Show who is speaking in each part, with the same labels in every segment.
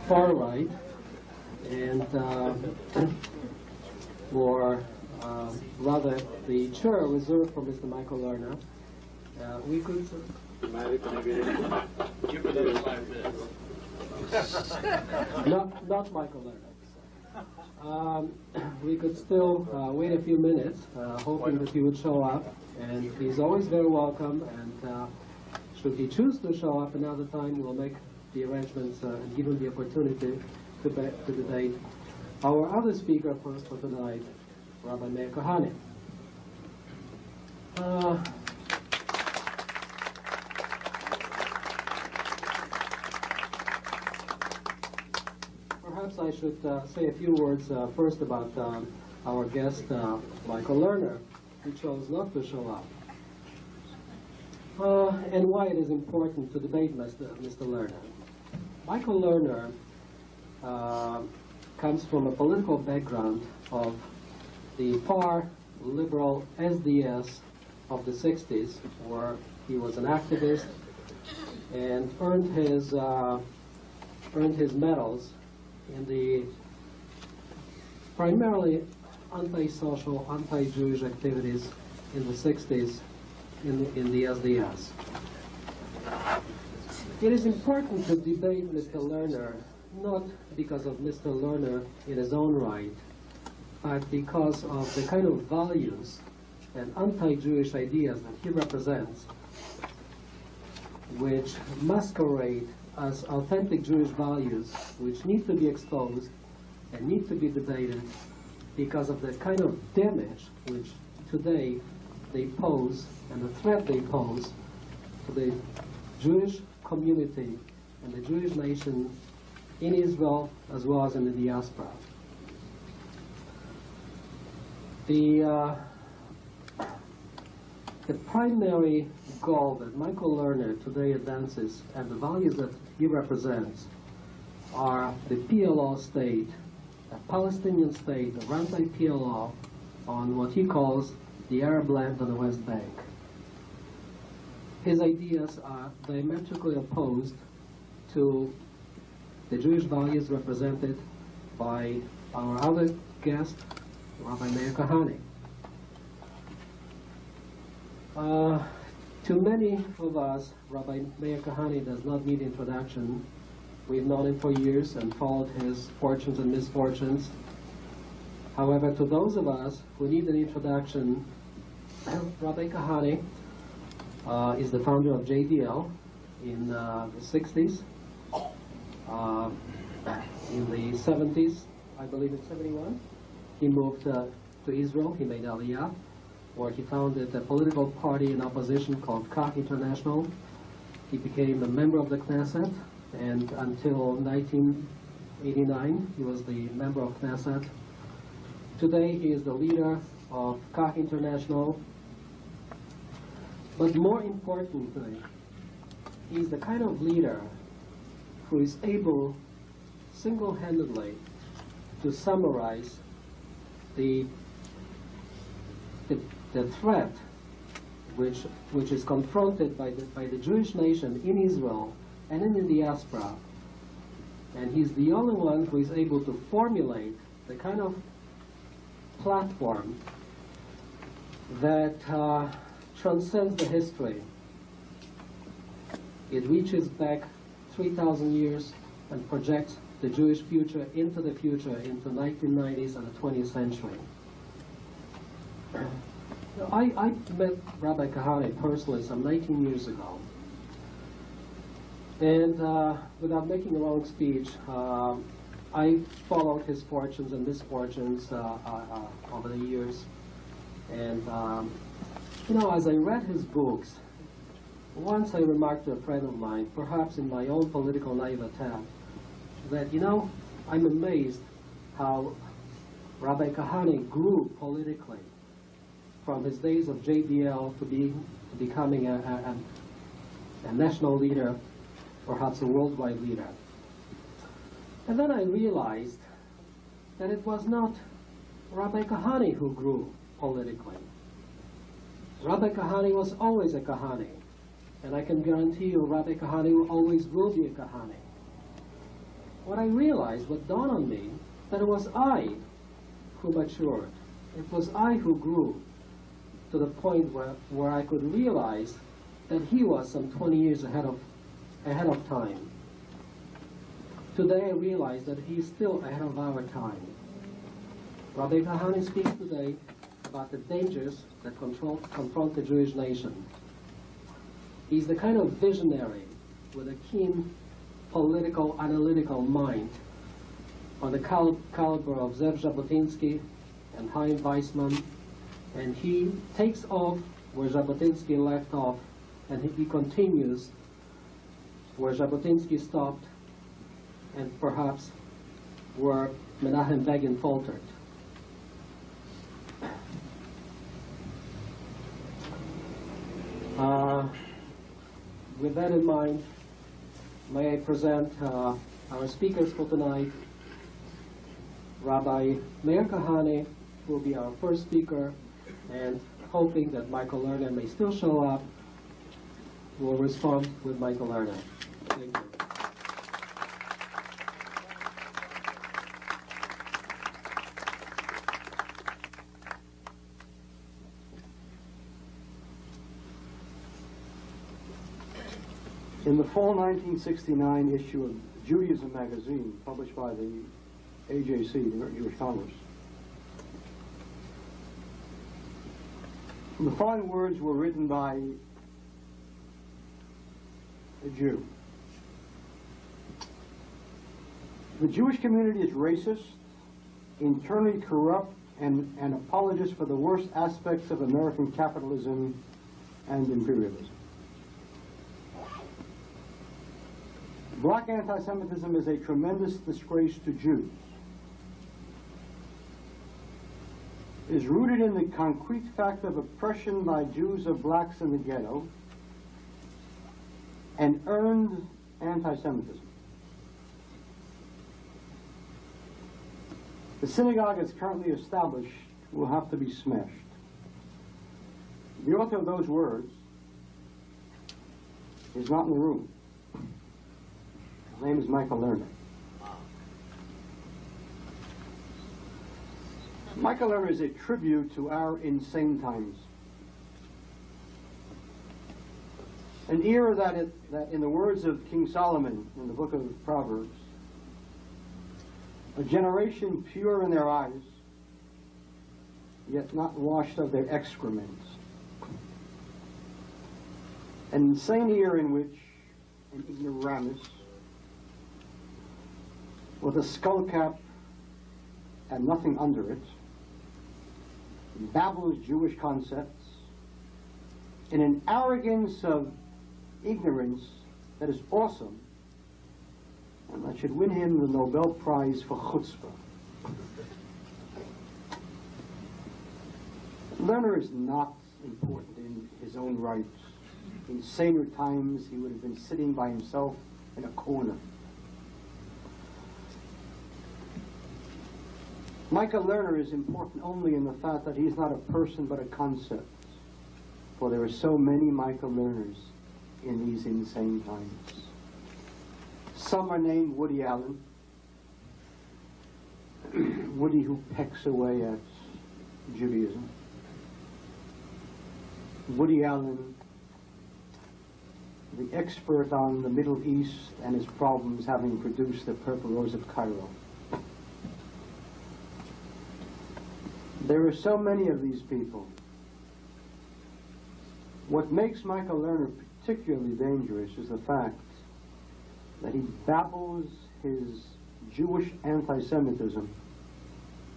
Speaker 1: far right, and for rather the chair reserved for Mr. Michael Lerner, we could. Not Michael Lerner. We could still wait a few minutes, hoping that he would show up, and he's always very welcome, and should he choose to show up another time, we'll make the arrangements and give him the opportunity to debate our other speaker for tonight, Rabbi Meir Kahane. Perhaps I should say a few words first about our guest, Michael Lerner, who chose not to show up, and why it is important to debate Mr. Lerner. Michael Lerner comes from a political background of the far liberal SDS of the 60s, where he was an activist and earned his medals in the primarily anti-social, anti-Jewish activities in the 60s in the SDS. It is important to debate Mr. Lerner, not because of Mr. Lerner in his own right, but because of the kind of values and anti-Jewish ideas that he represents, which masquerade as authentic Jewish values, which need to be exposed and need to be debated because of the kind of damage which today they pose and the threat they pose to the Jewish community and the Jewish nation in Israel as well as in the diaspora. The primary goal that Michael Lerner today advances and the values that he represents are the PLO state, a Palestinian state run by PLO on what he calls the Arab land on the West Bank. His ideas are diametrically opposed to the Jewish values represented by our other guest, Rabbi Meir Kahane. To many of us, Rabbi Meir Kahane does not need introduction. We've known him for years and followed his fortunes and misfortunes. However, to those of us who need an introduction, Rabbi Kahane is the founder of JDL in the 60s. In the 70s, I believe in 71, he moved to Israel. He made Aliyah, where he founded a political party in opposition called Kahane International. He became a member of the Knesset, and until 1989, he was the member of Knesset. Today, he is the leader of Kahane International. But more importantly, he's the kind of leader who is able single-handedly to summarize the threat which is confronted by the Jewish nation in Israel and in the diaspora. And he's the only one who is able to formulate the kind of platform that transcends the history. It reaches back 3,000 years and projects the Jewish future, into the 1990s and the 20th century. I met Rabbi Kahane personally some 19 years ago. And without making a long speech, I followed his fortunes and misfortunes over the years. And, as I read his books, once I remarked to a friend of mine, perhaps in my own political naivete, that, I'm amazed how Rabbi Kahane grew politically from his days of JBL to becoming a national leader, perhaps a worldwide leader. And then I realized that it was not Rabbi Kahane who grew politically. Rabbi Kahane was always a Kahane. And I can guarantee you Rabbi Kahane always will be a Kahane. what I realized, what dawned on me, that it was I who matured. It was I who grew to the point where I could realize that he was some 20 years ahead of time. Today I realize that he is still ahead of our time. Rabbi Kahane speaks today about the dangers that confront the Jewish nation. He's the kind of visionary with a keen political, analytical mind on the caliber of Zev Jabotinsky and Chaim Weizmann, and he takes off where Jabotinsky left off, and he continues where Jabotinsky stopped, and perhaps where Menachem Begin faltered. With that in mind, may I present our speakers for tonight. Rabbi Meir Kahane will be our first speaker, and hoping that Michael Lerner may still show up, we'll respond with Michael Lerner. Thank you.
Speaker 2: In the fall 1969 issue of Judaism magazine, published by the AJC, the American Jewish Congress, the following words were written by a Jew. The Jewish community is racist, internally corrupt, and an apologist for the worst aspects of American capitalism and imperialism. Black anti-Semitism is a tremendous disgrace to Jews. It is rooted in the concrete fact of oppression by Jews of blacks in the ghetto and earned anti-Semitism. The synagogue as currently established will have to be smashed. The author of those words is not in the room. His name is Michael Lerner. Michael Lerner is a tribute to our insane times. An era that, in the words of King Solomon in the book of Proverbs, a generation pure in their eyes, yet not washed of their excrements. An insane era in which an ignoramus with a skull cap and nothing under it babbles Jewish concepts in an arrogance of ignorance that is awesome, and that should win him the Nobel Prize for chutzpah. Lerner is not important in his own right. In saner times, he would have been sitting by himself in a corner. Michael Lerner is important only in the fact that he's not a person but a concept. For there are so many Michael Lerners in these insane times. Some are named Woody Allen. Woody who pecks away at Judaism. Woody Allen, the expert on the Middle East and its problems, having produced the Purple Rose of Cairo. There are so many of these people. What makes Michael Lerner particularly dangerous is the fact that he babbles his Jewish anti-Semitism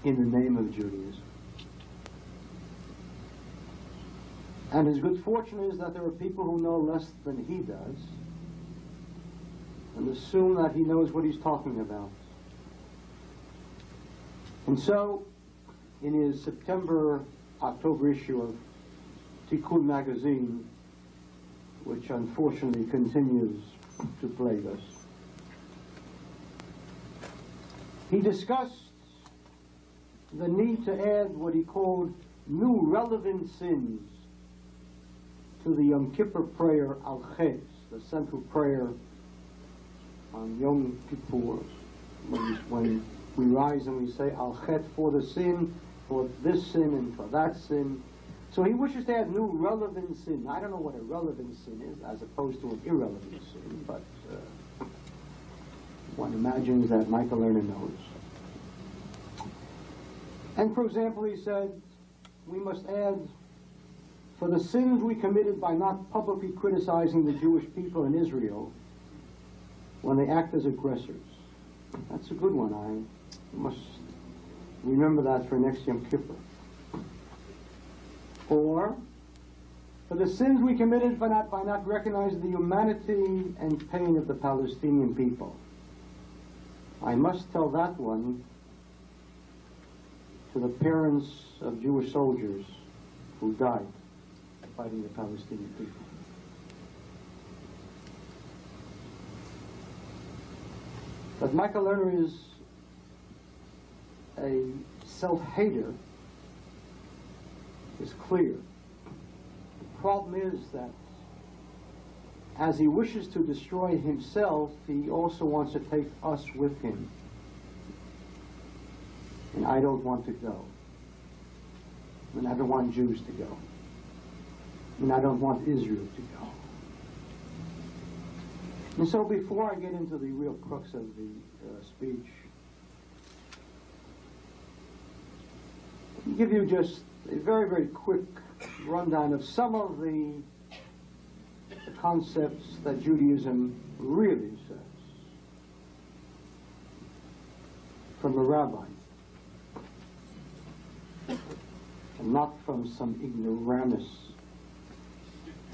Speaker 2: in the name of Judaism. And his good fortune is that there are people who know less than he does and assume that he knows what he's talking about. And so, in his September-October issue of Tikkun magazine, which unfortunately continues to plague us, he discussed the need to add what he called new relevant sins to the Yom Kippur prayer Al Chetz, the central prayer on Yom Kippur. when we rise and we say al chet for the sin, for this sin and for that sin. So he wishes to add new relevant sin. I don't know what a relevant sin is as opposed to an irrelevant sin, but one imagines that Michael Lerner knows. And for example, he said, we must add, for the sins we committed by not publicly criticizing the Jewish people in Israel when they act as aggressors. That's a good one. I must remember that for next Yom Kippur. Or, for the sins we committed by not recognizing the humanity and pain of the Palestinian people. I must tell that one to the parents of Jewish soldiers who died fighting the Palestinian people. But Michael Lerner is a self-hater, is clear. The problem is that as he wishes to destroy himself, he also wants to take us with him. And I don't want to go. And I don't want Jews to go. And I don't want Israel to go. And so before I get into the real crux of the speech, I'll give you just a very, very quick rundown of some of the concepts that Judaism really says from a rabbi, and not from some ignoramus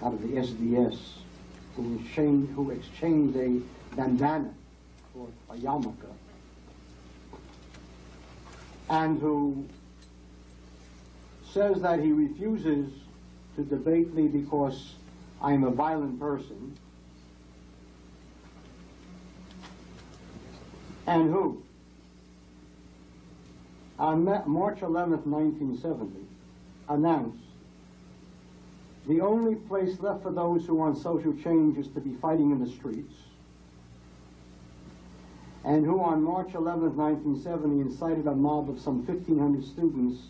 Speaker 2: out of the SDS who exchanged a bandana for a yarmulke, and who says that he refuses to debate me because I'm a violent person, and who, on March 11th, 1970, announced the only place left for those who want social change is to be fighting in the streets, and who on March 11th, 1970 incited a mob of some 1,500 students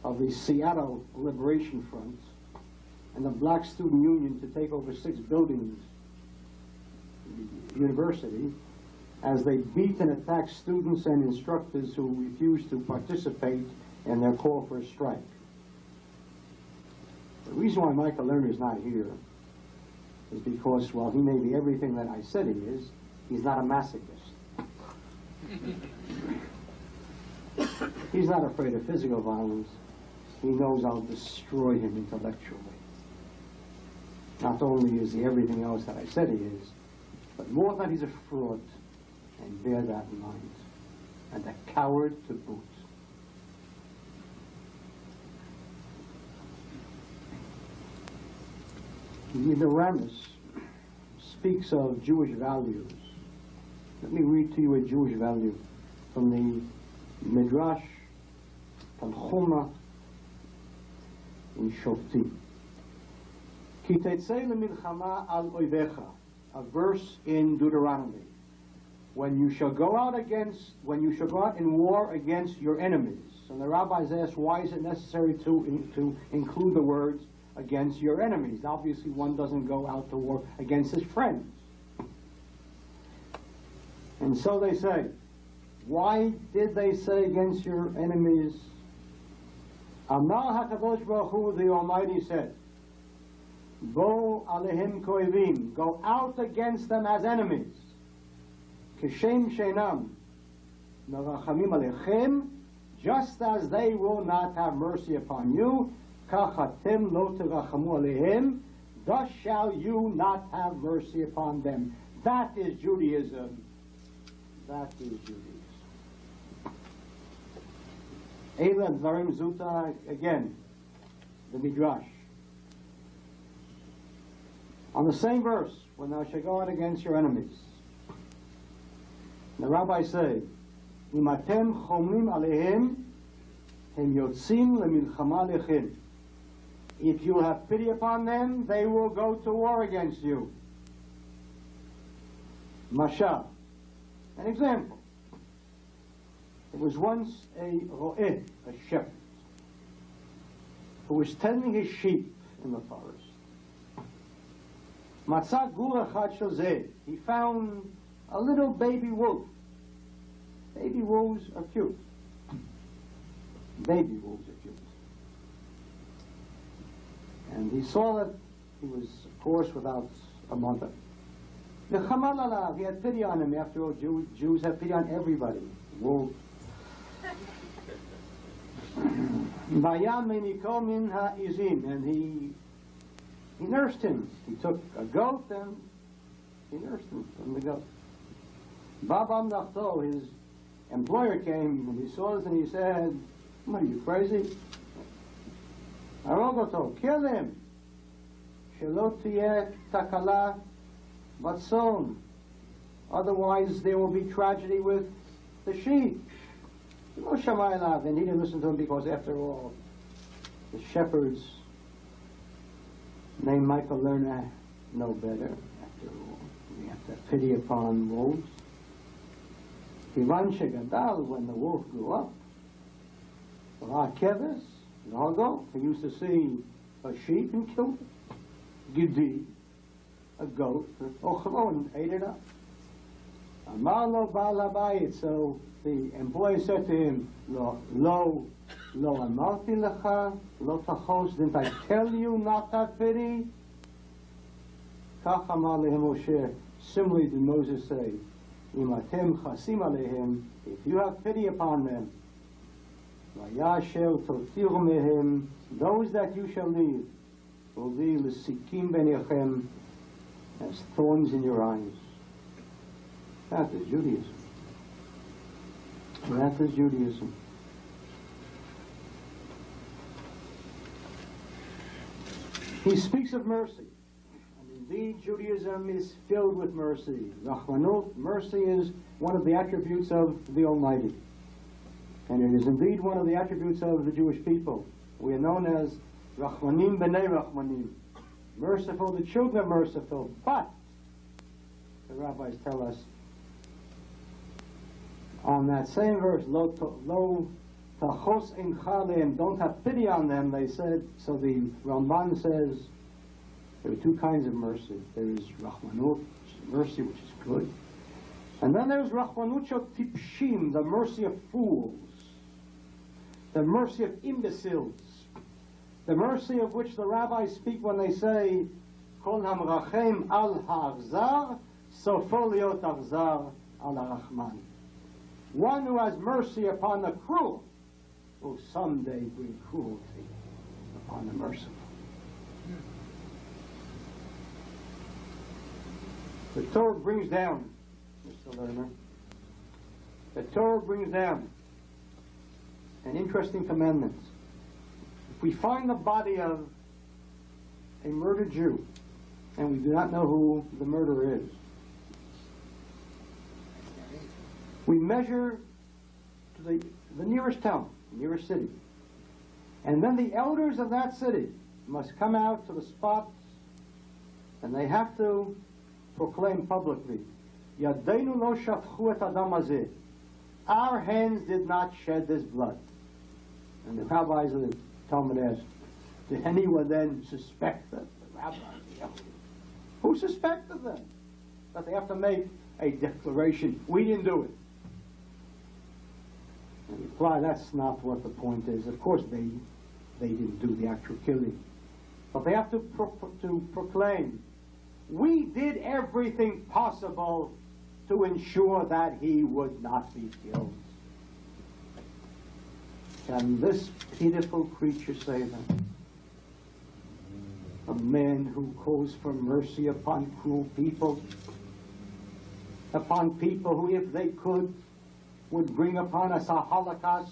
Speaker 2: of the Seattle Liberation Front and the Black Student Union to take over 6 buildings, the university, as they beat and attacked students and instructors who refused to participate in their call for a strike. The reason why Michael Lerner is not here is because, while he may be everything that I said he is, he's not a masochist. He's not afraid of physical violence. He knows I'll destroy him intellectually. Not only is he everything else that I said he is, but more than he's a fraud, and bear that in mind, and a coward to boot. The Ramis speaks of Jewish values. Let me read to you a Jewish value from the Midrash Tanchuma in Shoftim. Ki tetzei lemilchama al oivecha, a verse in Deuteronomy. When you shall go out in war against your enemies. And the rabbis ask, why is it necessary to include the words against your enemies? Obviously, one doesn't go out to war against his friends. And so they say, why did they say against your enemies? Amar HaKadosh Baruch Hu, the Almighty said, Bo alehim koivim, go out against them as enemies. Kishem shenam, merachamim alechem, just as they will not have mercy upon you, kachatem lo terachamu alehem, thus shall you not have mercy upon them. That is Judaism. That is Judaism. Eila dvarim zuta, again, the Midrash. On the same verse, when thou shalt go out against your enemies, the rabbis say, Imatem chomrim alehem, hem yotzim lemilchama lechem. If you have pity upon them, they will go to war against you. Mashal, an example. There was once a ro'eh, a shepherd, who was tending his sheep in the forest. Matzah gur echad shel zeh. He found a little baby wolf. Baby wolves are cute. Baby wolves are cute. And he saw that he was, of course, without a mother. Nechamal alav, he had pity on him. After all, Jews have pity on everybody. Wolves. And he nursed him. He took a goat and he nursed him from the goat. Babam Nachto, his employer, came and he saw this and he said, "What, are you crazy? Arogoto, kill him. Shelot tiyeh takala batson. Otherwise there will be tragedy with the sheep." No Shammai, and he didn't listen to him because, after all, the shepherds named Michael Lerner know better. After all, we have to have pity upon wolves. Ivan Shegadal, when the wolf grew up, Kevis, Nago, he used to see a sheep and kill it. Gidi, a goat, Ochlo, and ate it up. Amalo Balabayit, so the employee said to him, Lo amarti lecha, lo tachos, didn't I tell you not to have pity? Kach amar lehem Moshe, similarly did Moses say, Im atem chasim alehem, if you have pity upon them, vayasher totiru mehem, those that you shall leave, will be l'sikim benechem, as thorns in your eyes. That is Judaism. That is Judaism. He speaks of mercy. And indeed, Judaism is filled with mercy. Rachmanut, mercy is one of the attributes of the Almighty. And it is indeed one of the attributes of the Jewish people. We are known as Rachmanim b'nei Rachmanim. Merciful, the children are merciful. But, the rabbis tell us, on that same verse, lo tachos incha lehem, don't have pity on them, they said. So the Ramban says there are two kinds of mercy. There is rachmanut, which is mercy, which is good. And then there's rachmanut shel tipshim, the mercy of fools, the mercy of imbeciles, the mercy of which the rabbis speak when they say, kol hamrachem al ha'achzar, sofo liot achzar al ha'rachman. One who has mercy upon the cruel will someday bring cruelty upon the merciful. The Torah brings down, Mr. Lerner, the Torah brings down an interesting commandment. If we find the body of a murdered Jew, and we do not know who the murderer is, we measure to the nearest town, the nearest city. And then the elders of that city must come out to the spot, and they have to proclaim publicly, Yadeinu lo shafchu et adam hazeh. Our hands did not shed this blood. And the rabbis of the Talmud asked, did anyone then suspect that? The rabbis, the elders. Who suspected them? That they have to make a declaration, we didn't do it. And reply, that's not what the point is. Of course they didn't do the actual killing. But they have to proclaim, we did everything possible to ensure that he would not be killed. Can this pitiful creature say that? A man who calls for mercy upon cruel people, upon people who, if they could, would bring upon us a holocaust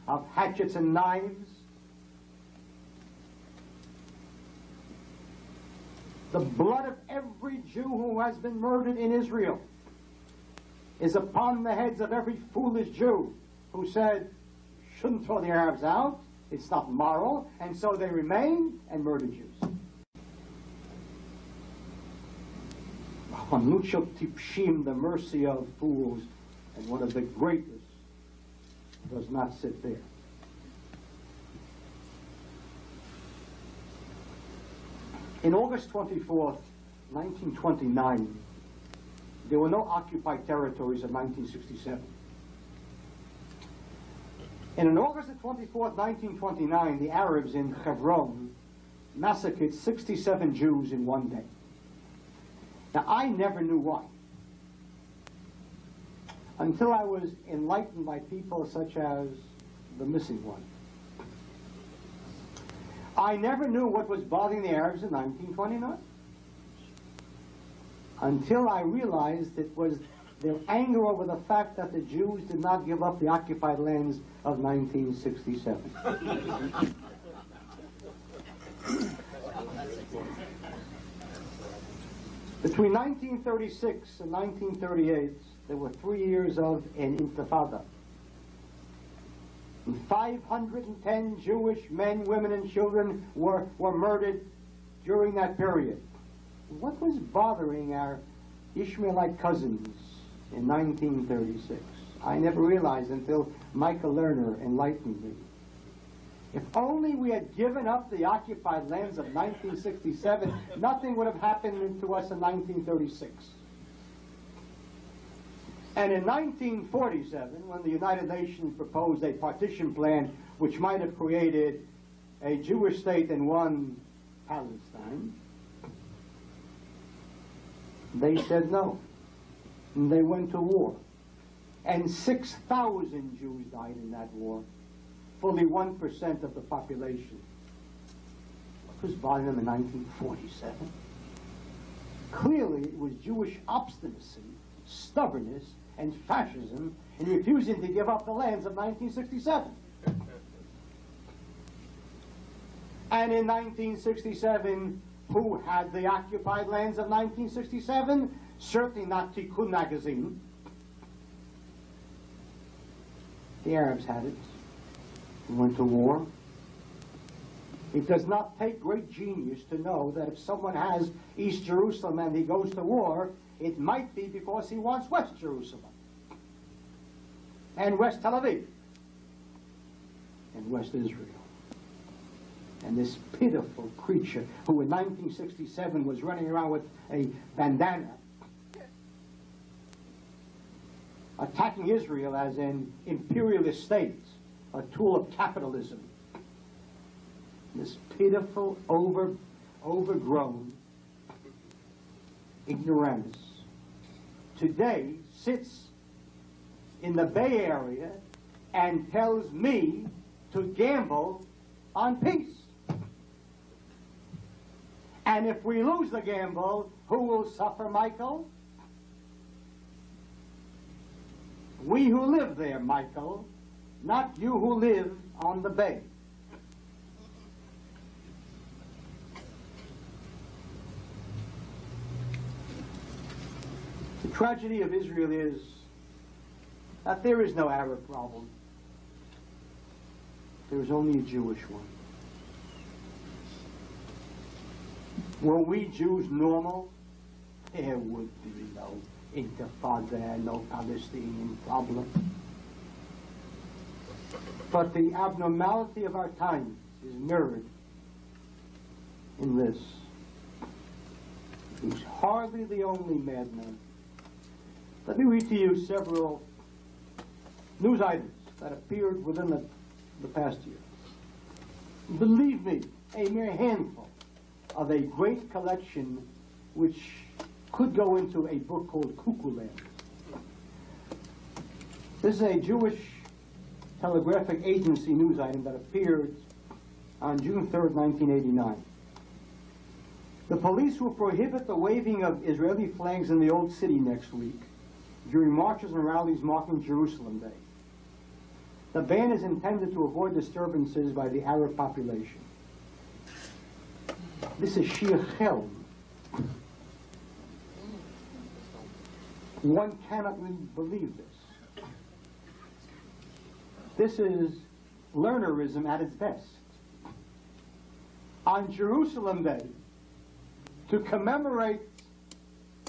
Speaker 2: of hatchets and knives. The blood of every Jew who has been murdered in Israel is upon the heads of every foolish Jew who said, shouldn't throw the Arabs out, it's not moral, and so they remain and murder Jews. The mercy of fools, and one of the greatest does not sit there. In August 24th, 1929, there were no occupied territories of 1967. And on August 24th, 1929, the Arabs in Hebron massacred 67 Jews in one day. Now, I never knew why, until I was enlightened by people such as the missing one. I never knew what was bothering the Arabs in 1929, until I realized it was their anger over the fact that the Jews did not give up the occupied lands of 1967. Between 1936 and 1938, there were 3 years of an intifada. And 510 Jewish men, women, and children were murdered during that period. What was bothering our Ishmaelite cousins in 1936? I never realized until Michael Lerner enlightened me. If only we had given up the occupied lands of 1967, nothing would have happened to us in 1936. And in 1947, when the United Nations proposed a partition plan which might have created a Jewish state and one Palestine, they said no. And they went to war. And 6,000 Jews died in that war, fully 1% of the population. What was bothering them in 1947? Clearly, it was Jewish obstinacy, stubbornness, and fascism in refusing to give up the lands of 1967. And in 1967, who had the occupied lands of 1967? Certainly not Tikkun magazine. The Arabs had it. We went to war. It does not take great genius to know that if someone has East Jerusalem and he goes to war, it might be because he wants West Jerusalem and West Tel Aviv and West Israel. And this pitiful creature who in 1967 was running around with a bandana attacking Israel as an imperialist state, a tool of capitalism. This pitiful, overgrown ignoramus today sits in the Bay Area and tells me to gamble on peace. And if we lose the gamble, who will suffer, Michael? We who live there, Michael, not you who live on the bay. The tragedy of Israel is that there is no Arab problem. There is only a Jewish one. Were we Jews normal, there would be no intifada, no Palestinian problem. But the abnormality of our times is mirrored in this. He's hardly the only madman. Let me read to you several news items that appeared within the past year. Believe me, a mere handful of a great collection which could go into a book called Cuckoo Land. This is a Jewish telegraphic agency news item that appeared on June 3rd, 1989. The police will prohibit the waving of Israeli flags in the Old City next week during marches and rallies marking Jerusalem Day. The ban is intended to avoid disturbances by the Arab population. This is sheer hell. One cannot really believe this. This is Lernerism at its best. On Jerusalem Day, to commemorate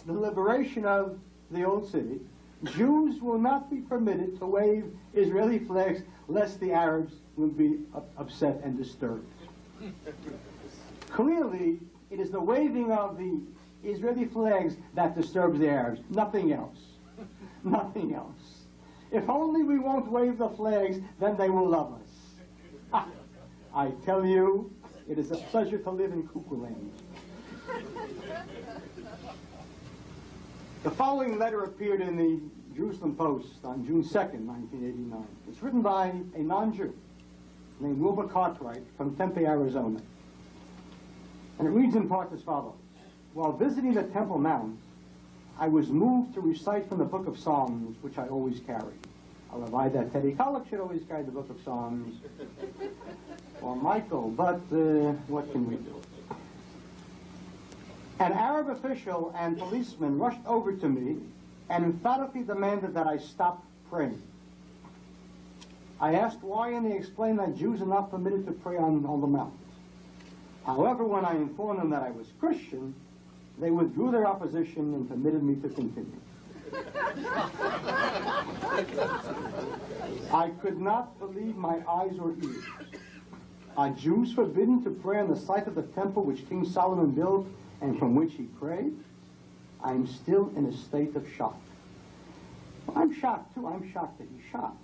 Speaker 2: the liberation of the Old City, Jews will not be permitted to wave Israeli flags lest the Arabs will be upset and disturbed. Clearly, it is the waving of the Israeli flags that disturbs the Arabs, nothing else. Nothing else. If only we won't wave the flags, then they will love us. I tell you, it is a pleasure to live in cuckoo land. The following letter appeared in the Jerusalem Post on June 2nd, 1989. It's written by a non-Jew named Wilbur Cartwright from Tempe, Arizona. And it reads in part as follows. While visiting the Temple Mount, I was moved to recite from the book of Psalms, which I always carry. I'll provide that Teddy Kollek should always carry the book of Psalms, or Michael, but what can we do? An Arab official and policeman rushed over to me and emphatically demanded that I stop praying. I asked why, and they explained that Jews are not permitted to pray on the Mount. However, when I informed them that I was Christian, they withdrew their opposition and permitted me to continue. I could not believe my eyes or ears. Are Jews forbidden to pray on the site of the temple which King Solomon built and from which he prayed? I am still in a state of shock. I'm shocked too. I'm shocked that he's shocked.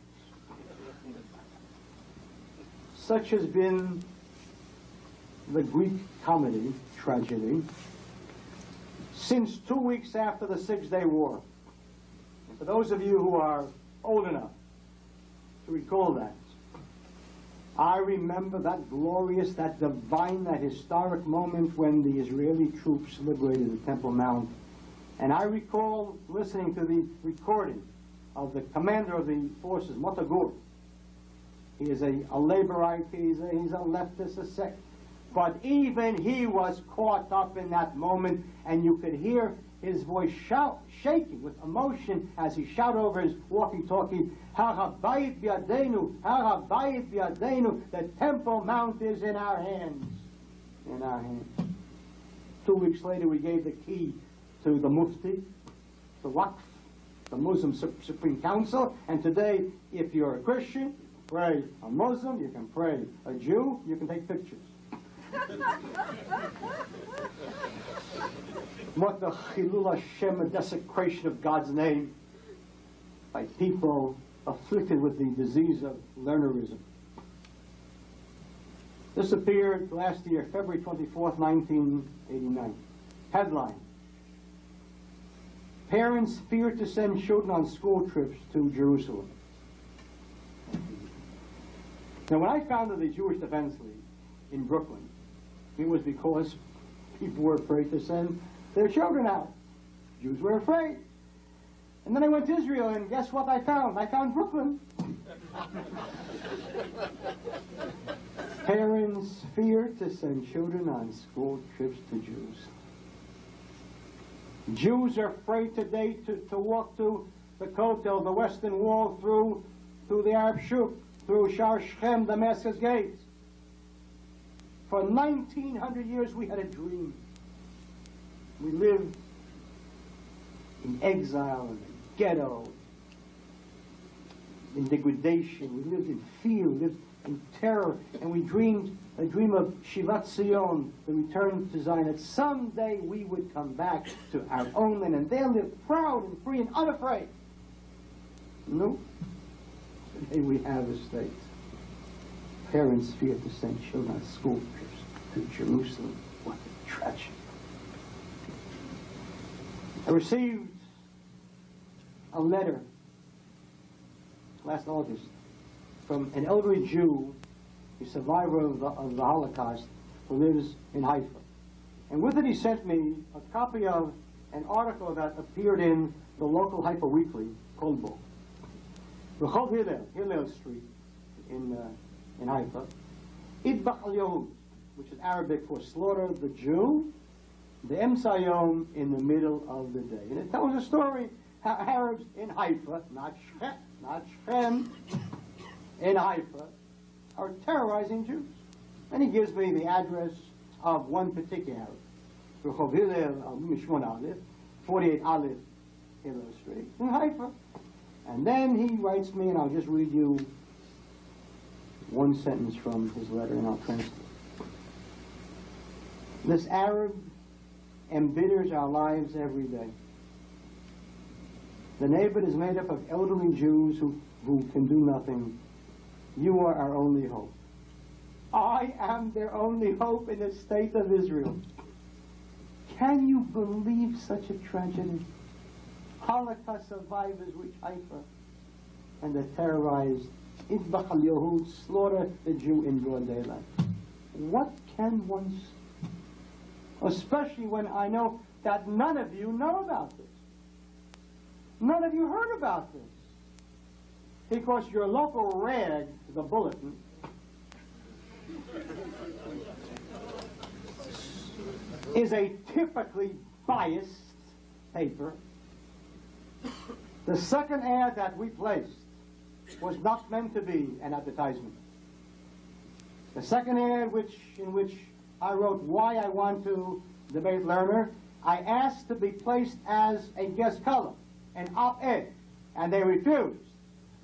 Speaker 2: Such has been the Greek comedy, tragedy, since 2 weeks after the Six-Day War. And for those of you who are old enough to recall that, I remember that glorious, that divine, that historic moment when the Israeli troops liberated the Temple Mount. And I recall listening to the recording of the commander of the forces, Motagur. He is a laborite, he's a leftist, a sect. But even he was caught up in that moment, and you could hear his voice shaking with emotion as he shouted over his walkie-talkie, "Har-Habayit bi'adenu, Har-Habayit bi'adenu, the Temple Mount is in our hands." In our hands. 2 weeks later, we gave the key to the Mufti, the Waqf, the Muslim Supreme Council, and today, if you're a Christian, pray a Muslim, you can pray a Jew, you can take pictures. What the Chilul Hashem, a desecration of God's name by people afflicted with the disease of Lernerism. This appeared last year, February 24th, 1989. Headline: Parents fear to send children on school trips to Jerusalem. Now, when I founded the Jewish Defense League in Brooklyn, it was because people were afraid to send their children out. Jews were afraid. And then I went to Israel, and guess what I found? I found Brooklyn. Parents fear to send children on school trips to Jews. Jews are afraid today to walk to the Kotel, the Western Wall, through the Arab Shuk, through Shar Shechem, Damascus Gates. For 1900 years we had a dream. We lived in exile, in ghetto, in degradation. We lived in fear, we lived in terror, and we dreamed a dream of Shivat Zion, the return to Zion, that someday we would come back to our own land and there live proud and free and unafraid. No. Today we have a state. Parents fear to send children on school trips to Jerusalem. What a tragedy. I received a letter last August from an elderly Jew, a survivor of the Holocaust, who lives in Haifa. And with it he sent me a copy of an article that appeared in the local Haifa weekly, Kolbo. Rehov Hillel Street in Haifa. Idbach al-Yahud, which is Arabic for slaughter the Jew, the Emsayom in the middle of the day. And it tells a story how Arabs in Haifa, not Shechem, in Haifa, are terrorizing Jews. And he gives me the address of one particular Arab. Rehov Hillel al-Mishmon Aleph, 48 Aleph, illustrate in Haifa. And then he writes me, and I'll just read you one sentence from his letter, and I'll translate. This Arab embitters our lives every day. The neighborhood is made up of elderly Jews who can do nothing. You are our only hope. I am their only hope in the state of Israel. Can you believe such a tragedy? Holocaust survivors reach Haifa, and the terrorized Idbach al-Yahud slaughter the Jew in broad daylight. What can one say? Especially when I know that none of you know about this. None of you heard about this. Because your local rag, the Bulletin, is a typically biased paper. The second ad that we placed was not meant to be an advertisement. The second ad in which I wrote why I want to debate Lerner, I asked to be placed as a guest column, an op-ed, and they refused.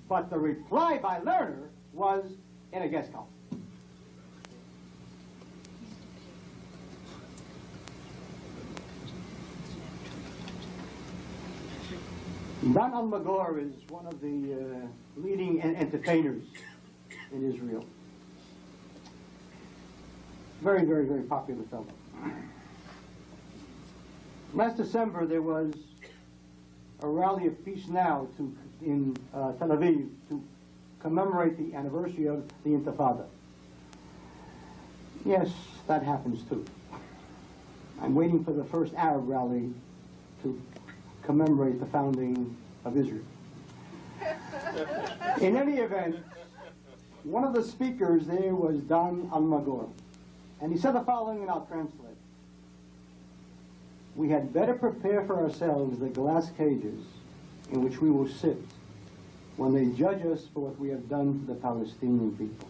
Speaker 2: But the reply by Lerner was in a guest column. Dan Al-Magor is one of the leading entertainers in Israel. Very, very, very popular fellow. Last December there was a rally of Peace Now in Tel Aviv to commemorate the anniversary of the Intifada. Yes, that happens too. I'm waiting for the first Arab rally to commemorate the founding of Israel. In any event, one of the speakers there was Dan Al-Magor. And he said the following, and I'll translate. We had better prepare for ourselves the glass cages in which we will sit when they judge us for what we have done to the Palestinian people.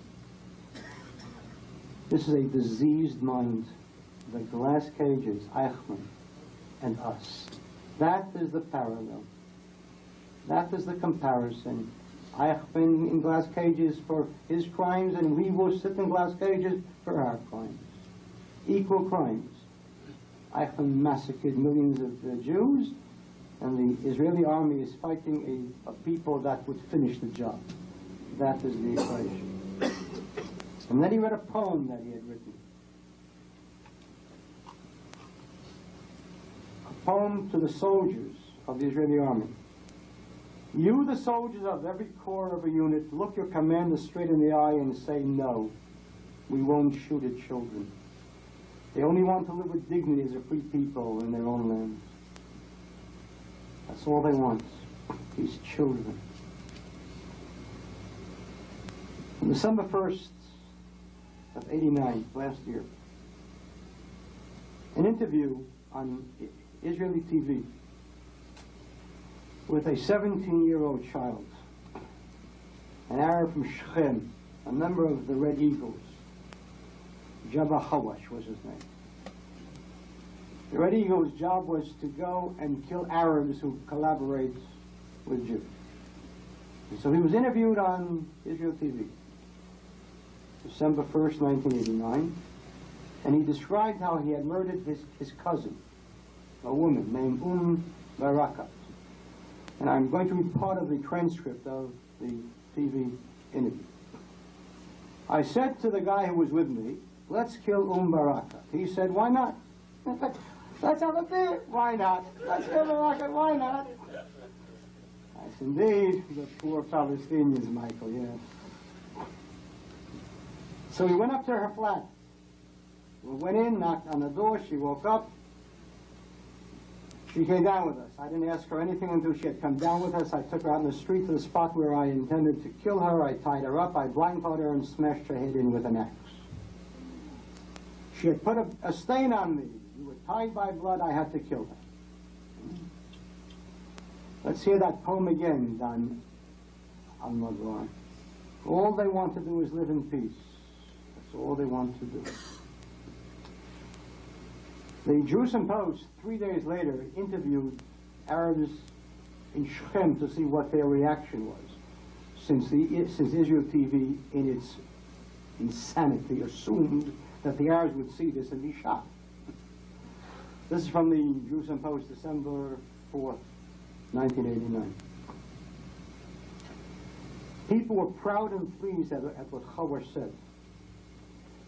Speaker 2: This is a diseased mind. The glass cages, Eichmann, and us. That is the parallel. That is the comparison. Eichmann in glass cages for his crimes, and we will sit in glass cages for our crimes. Equal crimes. Eichmann massacred millions of Jews, and the Israeli army is fighting a people that would finish the job. That is the equation. And then he read a poem that he had written. A poem to the soldiers of the Israeli army. You, the soldiers of every corps of a unit, look your commander straight in the eye and say, no, we won't shoot at children. They only want to live with dignity as a free people in their own land. That's all they want, these children. On December 1st of '89, last year, an interview on Israeli TV with a 17-year-old child, an Arab from Shechem, a member of the Red Eagles. Jabba Hawash was his name. The Red Eagles' job was to go and kill Arabs who collaborate with Jews. And so he was interviewed on Israel TV, December 1st, 1989, and he described how he had murdered his cousin, a woman named Baraka. And I'm going to read part of the transcript of the TV interview. I said to the guy who was with me, let's kill Baraka. He said, why not? Let's have a beer. Why not? Let's kill Baraka. Why not? Yes, indeed, the poor Palestinians, Michael, yes. So we went up to her flat. We went in, knocked on the door, she woke up. She came down with us. I didn't ask her anything until she had come down with us. I took her out in the street to the spot where I intended to kill her. I tied her up, I blindfolded her and smashed her head in with an axe. She had put a stain on me. You were tied by blood, I had to kill her. Let's hear that poem again, Dan Al-Magor. All they want to do is live in peace. That's all they want to do. The Jerusalem Post, 3 days later, interviewed Arabs in Shechem to see what their reaction was, since Israel TV, in its insanity, assumed that the Arabs would see this and be shocked. This is from the Jerusalem Post, December 4th, 1989. People were proud and pleased at what Chawar said.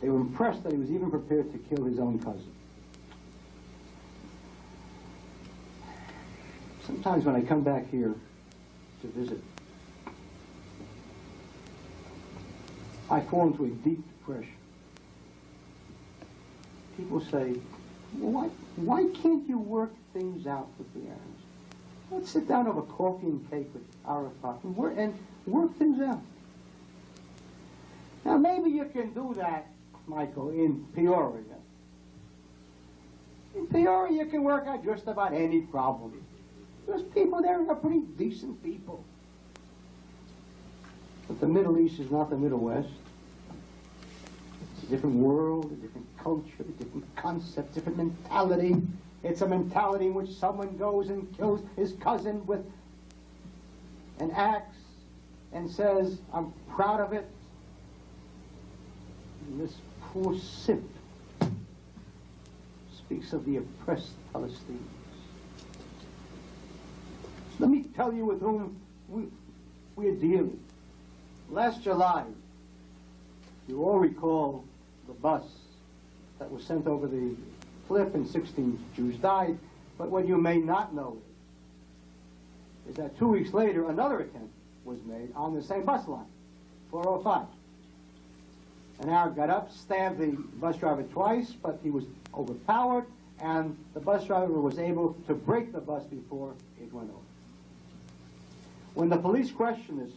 Speaker 2: They were impressed that he was even prepared to kill his own cousin. Sometimes when I come back here to visit, I fall into a deep depression. People say, well, why can't you work things out with the Arabs? Let's sit down over coffee and cake with Arafat and work things out. Now maybe you can do that, Michael, in Peoria. In Peoria you can work out just about any problem. There's people there who are pretty decent people. But the Middle East is not the Middle West. It's a different world, a different culture, a different concept, different mentality. It's a mentality in which someone goes and kills his cousin with an axe and says, I'm proud of it. And this poor simp speaks of the oppressed Palestinians. Let me tell you with whom we are dealing. Last July, you all recall the bus that was sent over the cliff and 16 Jews died. But what you may not know is that 2 weeks later, another attempt was made on the same bus line, 405. An Arab got up, stabbed the bus driver twice, but he was overpowered, and the bus driver was able to break the bus before it went over. When the police questioned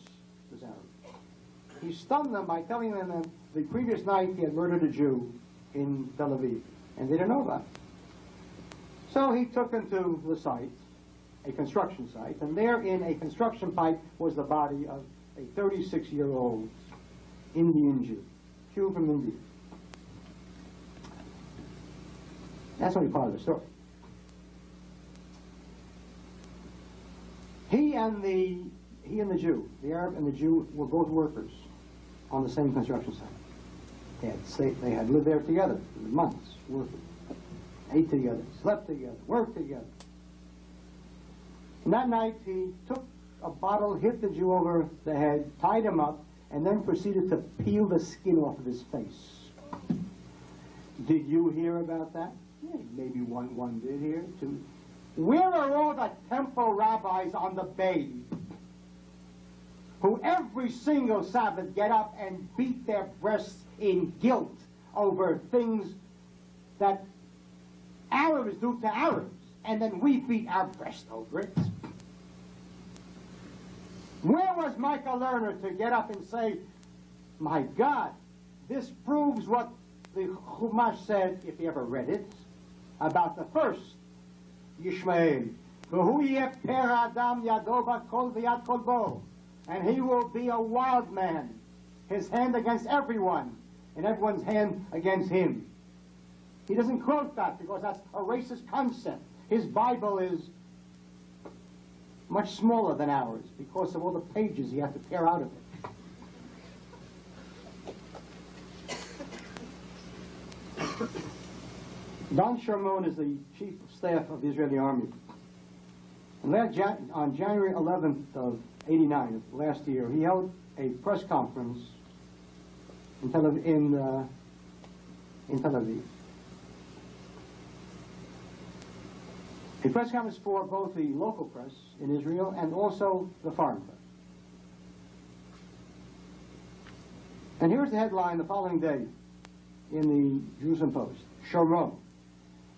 Speaker 2: this Arab, he stunned them by telling them that the previous night he had murdered a Jew in Tel Aviv, and they didn't know about it. So he took them to the site, a construction site, and there in a construction pipe was the body of a 36-year-old Indian Jew from India. That's only part of the story. He and the Jew, the Arab and the Jew, were both workers on the same construction site. They had lived there together for months, working, ate together, slept together, worked together. And that night he took a bottle, hit the Jew over the head, tied him up, and then proceeded to peel the skin off of his face. Did you hear about that? Yeah, maybe one did hear, too. Where are all the temple rabbis on the Bay who every single Sabbath get up and beat their breasts in guilt over things that Arabs do to Arabs, and then we beat our breast over it? Where was Michael Lerner to get up and say, my God, this proves what the Chumash said, if you ever read it, about the first Yishmael, and he will be a wild man, his hand against everyone, and everyone's hand against him. He doesn't quote that because that's a racist concept. His Bible is much smaller than ours because of all the pages he had to tear out of it. Don Sherman is the chief of staff of the Israeli army. And on January 11th of 89, last year, he held a press conference in Tel Aviv. A press conference for both the local press in Israel and also the foreign press. And here's the headline the following day in the Jerusalem Post. Sharon,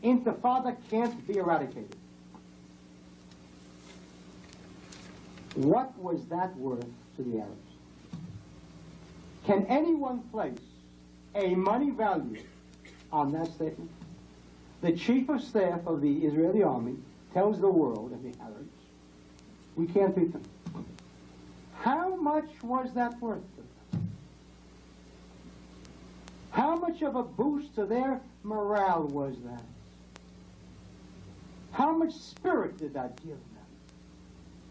Speaker 2: Intifada can't be eradicated. What was that worth to the Arabs? Can anyone place a money value on that statement? The chief of staff of the Israeli army tells the world and the Arabs, we can't beat them. How much was that worth to them? How much of a boost to their morale was that? How much spirit did that give them?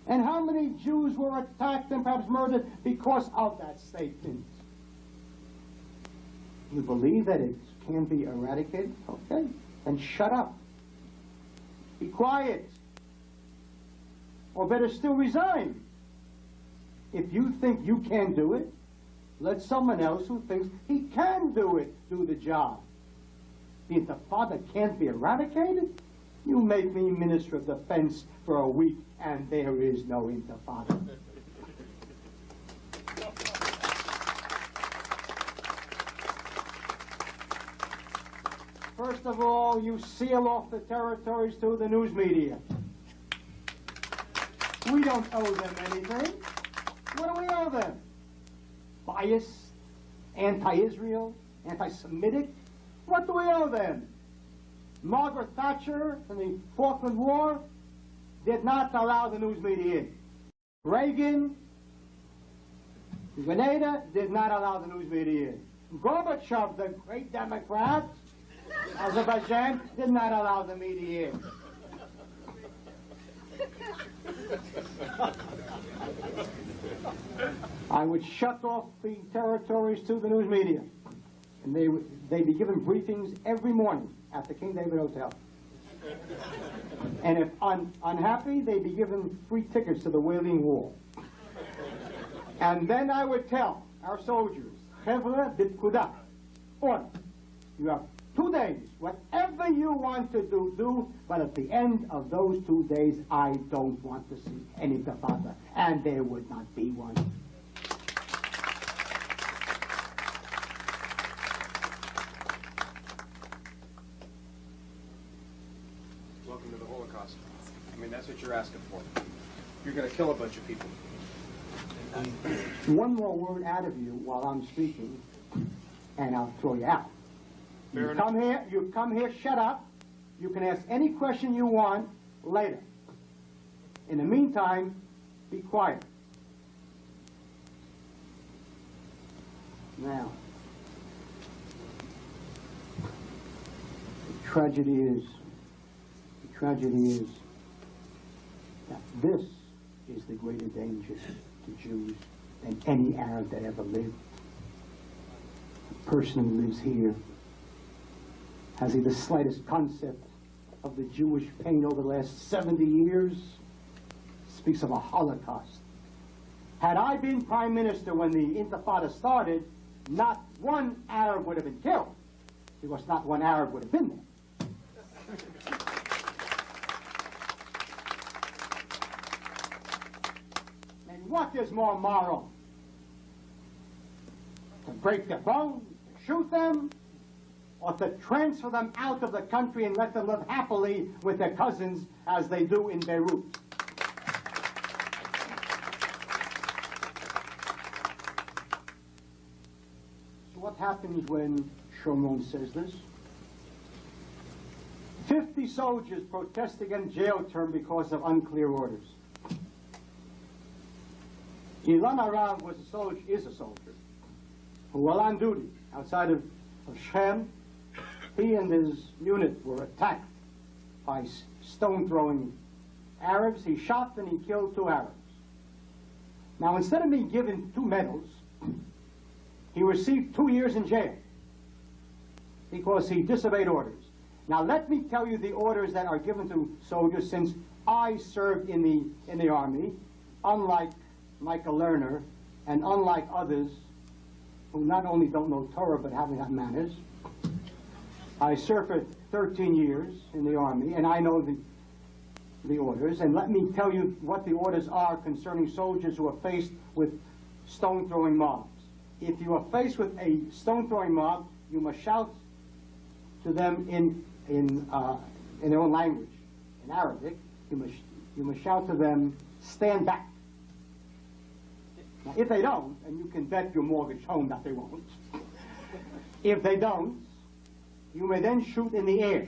Speaker 2: And how many Jews were attacked and perhaps murdered because of that statement? You believe that it can be eradicated? Okay, then shut up. Be quiet. Or better still, resign. If you think you can't do it, let someone else who thinks he can do it do the job. The Intifada can't be eradicated? You make me Minister of Defense for a week and there is no Intifada. First of all, you seal off the territories to the news media. We don't owe them anything. What do we owe them? Biased, anti-Israel, anti-Semitic? What do we owe them? Margaret Thatcher in the Falkland War did not allow the news media in. Reagan, Grenada did not allow the news media in. Gorbachev, the great Democrat, Azerbaijan, did not allow the media in. I would shut off the territories to the news media, and they'd be given briefings every morning at the King David Hotel. And if unhappy, they'd be given free tickets to the Wailing Wall. And then I would tell our soldiers, Chevre b'pkuda, order. You have 2 days. Whatever you want to do, do. But at the end of those 2 days, I don't want to see any Intifada. And there would not be one.
Speaker 3: Welcome to the Holocaust. I mean, that's what you're asking for. You're going to kill a bunch of people.
Speaker 2: One more word out of you while I'm speaking, and I'll throw you out. You come here, shut up. You can ask any question you want later. In the meantime, be quiet. Now, the tragedy is that this is the greater danger to Jews than any Arab that ever lived. The person who lives here, has he the slightest concept of the Jewish pain over the last 70 years? Speaks of a Holocaust. Had I been Prime Minister when the Intifada started, not one Arab would have been killed, because not one Arab would have been there. And what is more moral? To break their bones, to shoot them, or to transfer them out of the country and let them live happily with their cousins as they do in Beirut? So what happens when Shomron says this? 50 soldiers protest against jail term because of unclear orders. Lerner Rav was a soldier, is a soldier, who while on duty outside of Shem, he and his unit were attacked by stone-throwing Arabs. He shot and he killed 2 Arabs. Now, instead of being given 2 medals, he received 2 years in jail because he disobeyed orders. Now, let me tell you the orders that are given to soldiers, since I served in the army, unlike Michael Lerner and unlike others who not only don't know Torah but haven't got manners. I served for 13 years in the army, and I know the orders. And let me tell you what the orders are concerning soldiers who are faced with stone-throwing mobs. If you are faced with a stone-throwing mob, you must shout to them in their own language, in Arabic. You must shout to them, "Stand back." Now, if they don't, and you can bet your mortgage home that they won't, if they don't, you may then shoot in the air.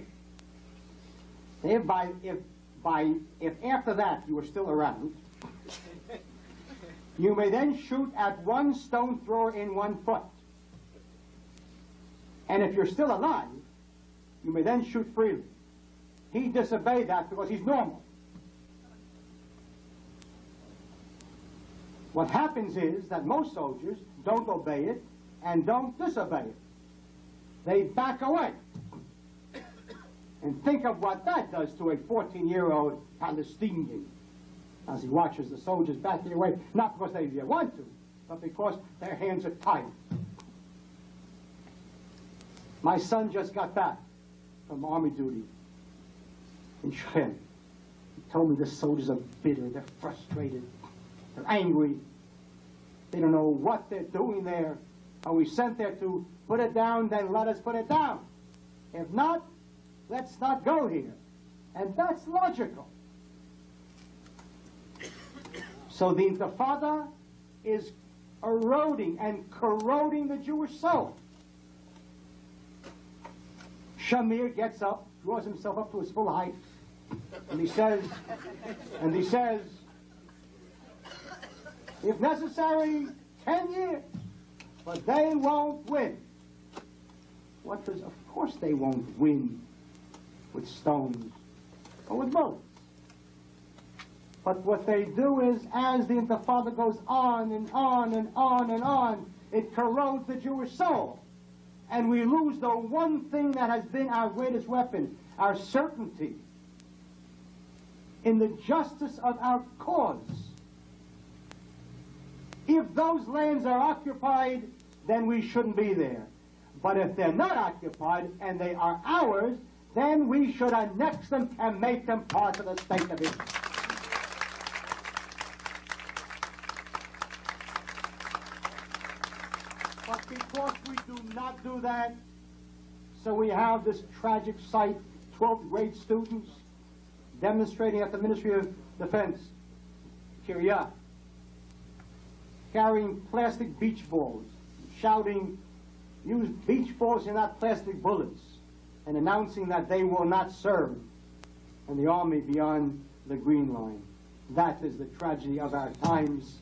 Speaker 2: If after that you are still around, you may then shoot at one stone thrower in 1 foot. And if you're still alive, you may then shoot freely. He disobeyed that because he's normal. What happens is that most soldiers don't obey it and don't disobey it. They back away. And think of what that does to a 14-year-old Palestinian as he watches the soldiers backing away, not because they want to, but because their hands are tied. My son just got back from army duty in Shechem. He told me the soldiers are bitter, they're frustrated, they're angry. They don't know what they're doing there. Are we sent there to put it down, then let us put it down. If not, let's not go here. And that's logical. So the Intifada is eroding and corroding the Jewish soul. Shamir gets up, draws himself up to his full height, and he says, if necessary, 10 years, but they won't win. What does, of course they won't win with stones or with bullets. But what they do is, as the Intifada goes on and on and on and on, it corrodes the Jewish soul. And we lose the one thing that has been our greatest weapon, our certainty in the justice of our cause. If those lands are occupied, then we shouldn't be there. But if they're not occupied and they are ours, then we should annex them and make them part of the state of Israel. But because we do not do that, so we have this tragic sight, 12th grade students demonstrating at the Ministry of Defense, Kiryat, carrying plastic beach balls, shouting, use beach balls and not plastic bullets, and announcing that they will not serve in the army beyond the Green Line. That is the tragedy of our times.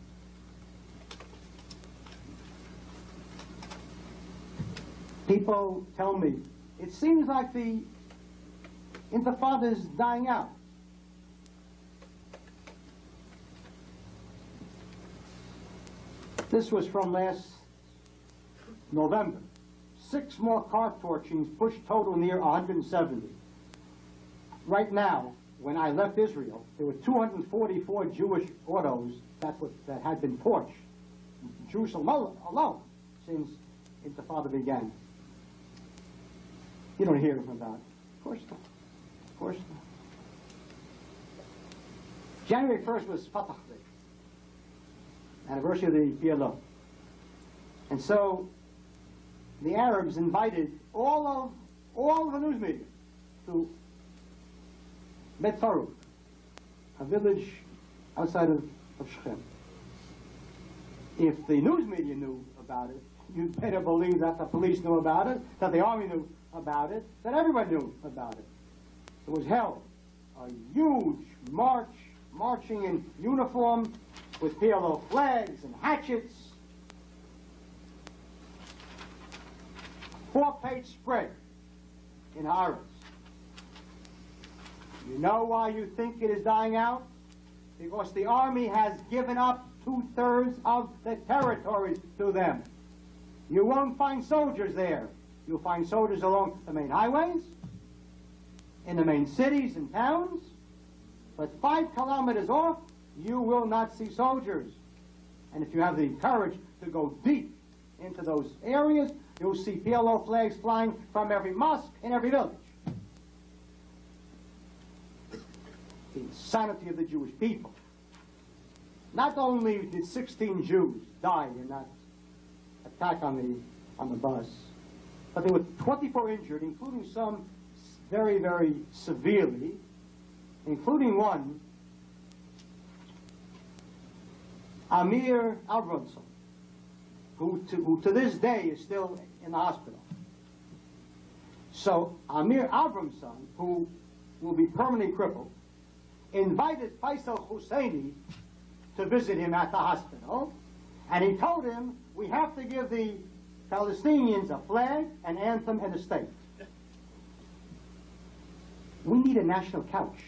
Speaker 2: People tell me, it seems like the Intifada is dying out. This was from last November. 6 more car torchings pushed total near 170. Right now, when I left Israel, there were 244 Jewish autos that had been torched, Jerusalem alone, since Intifada began. You don't hear them about it. Of course not. Of course not. January 1st was Fatah Day, anniversary of the PLO. And so the Arabs invited all of the news media to Bet Farouk, a village outside of Shechem. If the news media knew about it, you'd better believe that the police knew about it, that the army knew about it, that everyone knew about it. It was held a huge march, marching in uniform with PLO flags and hatchets. 4-page spread in Haaretz. You know why you think it is dying out? Because the army has given up 2/3 of the territory to them. You won't find soldiers there. You'll find soldiers along the main highways, in the main cities and towns, but 5 kilometers off, you will not see soldiers. And if you have the courage to go deep into those areas, you'll see PLO flags flying from every mosque in every village. The insanity of the Jewish people. Not only did 16 Jews die in that attack on the bus, but there were 24 injured, including some very, very severely, including one, Meir who to this day is still in the hospital. So Meir Avramson, who will be permanently crippled, invited Faisal Husseini to visit him at the hospital, and he told him, we have to give the Palestinians a flag, an anthem, and a state. We need a national couch.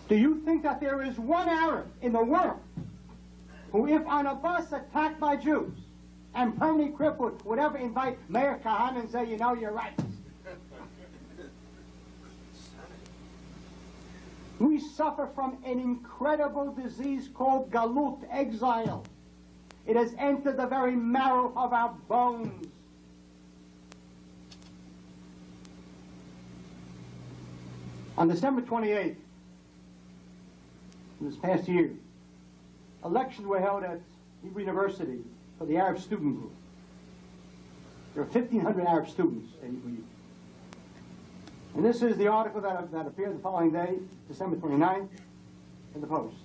Speaker 2: Do you think that there is one Arab in the world who, if on a bus attacked by Jews and permanently crippled, would ever invite Meir Kahane and say, you know, you're right? We suffer from an incredible disease called galut, exile. It has entered the very marrow of our bones. On December 28th, this past year, elections were held at Hebrew University for the Arab student group. There are 1,500 Arab students at Hebrew U. And this is the article that appeared the following day, December 29th, in the Post.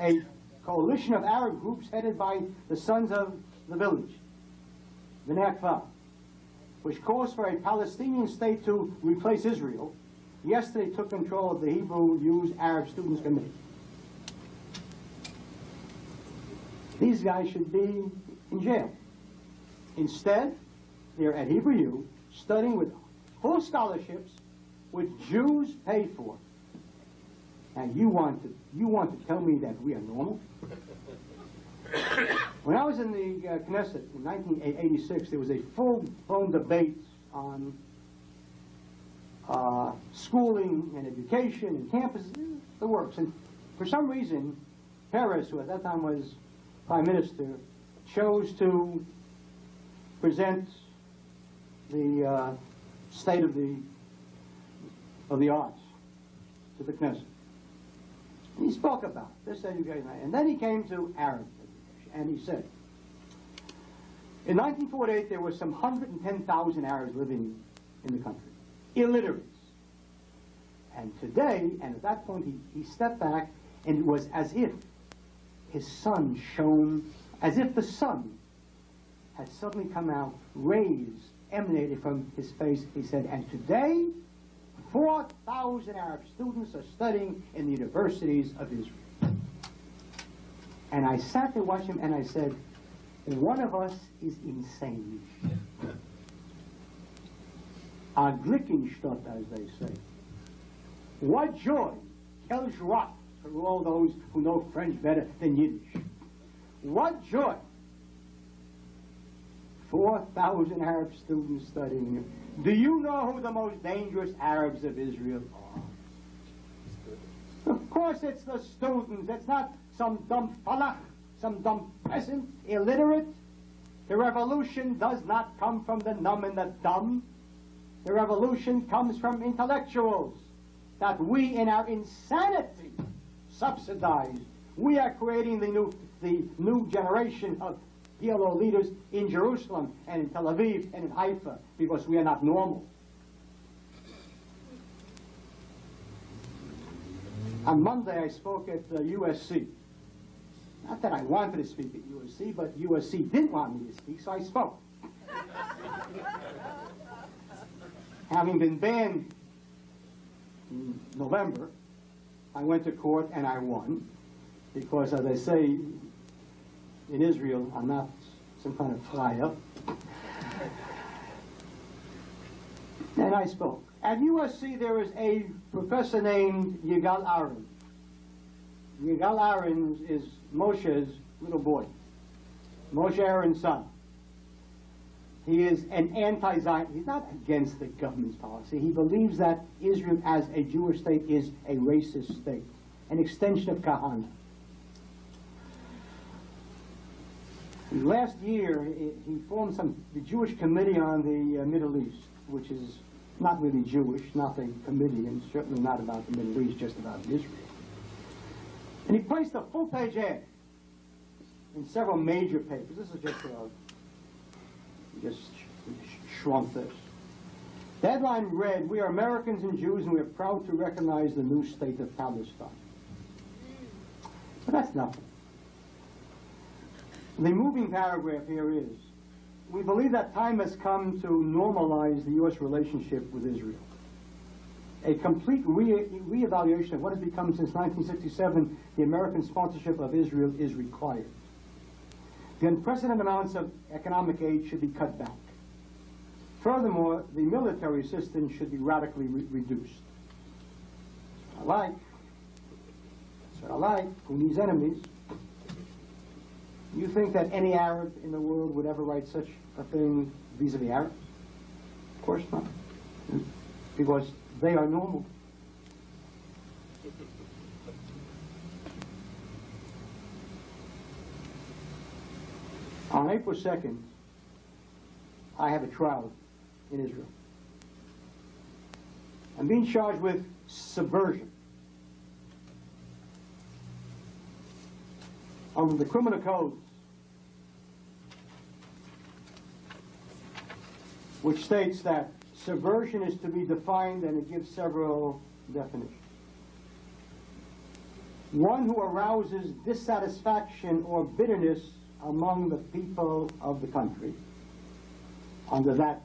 Speaker 2: A coalition of Arab groups headed by the Sons of the Village, the Nakfa, which calls for a Palestinian state to replace Israel, yesterday took control of the Hebrew U's Arab Students Committee. These guys should be in jail. Instead, they're at Hebrew U studying with full scholarships, which Jews pay for. Now you want to tell me that we are normal? When I was in the Knesset in 1986, there was a full-blown debate on schooling and education and campuses, the works. And for some reason, Peres, who at that time was Prime Minister, chose to present the state of the arts to the Knesset. And he spoke about this education, and then he came to Arab education, and he said, in 1948 there were some 110,000 Arabs living in the country, illiterates. And today, and at that point he stepped back, and it was as if his sun shone, as if the sun had suddenly come out, rays emanated from his face. He said, and today 4,000 Arab students are studying in the universities of Israel. And I sat there watching him, and I said, one of us is insane. A Glickenstadt, as they say. What joy, quelle joie, for all those who know French better than Yiddish. What joy. 4,000 Arab students studying. Do you know who the most dangerous Arabs of Israel are? Of course it's the students. It's not some dumb falach, some dumb peasant, illiterate. The revolution does not come from the numb and the dumb. The revolution comes from intellectuals that we, in our insanity, subsidize. We are creating the new generation of PLO leaders in Jerusalem and in Tel Aviv and in Haifa because we are not normal. On Monday I spoke at USC. Not that I wanted to speak at USC, but USC didn't want me to speak, so I spoke. Having been banned in November, I went to court and I won because, as I say, in Israel, I'm not some kind of flyer. And I spoke. At USC, there is a professor named Yigal Aron. Yigal Aron is Moshe's little boy. Moshe Aaron's son. He is an anti-Zionist. He's not against the government's policy. He believes that Israel as a Jewish state is a racist state, an extension of Kahane. Last year, he formed the Jewish Committee on the Middle East, which is not really Jewish, not a committee, and certainly not about the Middle East, just about Israel. And he placed a full-page ad in several major papers. This is just shrunk this. The headline read, "We are Americans and Jews, and we are proud to recognize the new state of Palestine." But that's nothing. The moving paragraph here is, we believe that time has come to normalize the U.S. relationship with Israel. A complete reevaluation of what has become since 1967 the American sponsorship of Israel is required. The unprecedented amounts of economic aid should be cut back. Furthermore, the military assistance should be radically reduced. I like what I like. Who needs enemies? You think that any Arab in the world would ever write such a thing vis-a-vis Arabs? Of course not. Because they are normal. On April 2nd, I have a trial in Israel. I'm being charged with subversion. Under the criminal codes, which states that subversion is to be defined, and it gives several definitions. One who arouses dissatisfaction or bitterness among the people of the country. Under that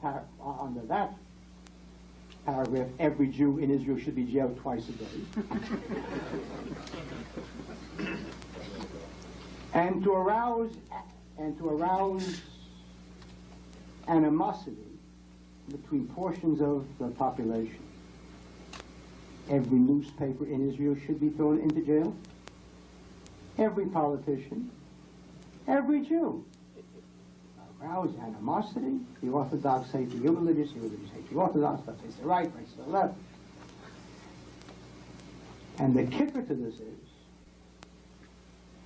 Speaker 2: paragraph, every Jew in Israel should be jailed twice a day. and to arouse animosity between portions of the population. Every newspaper in Israel should be thrown into jail. Every politician. Every Jew. Arouse animosity. The Orthodox hate the irreligious hate the Orthodox, left hates the right hates the left. And the kicker to this is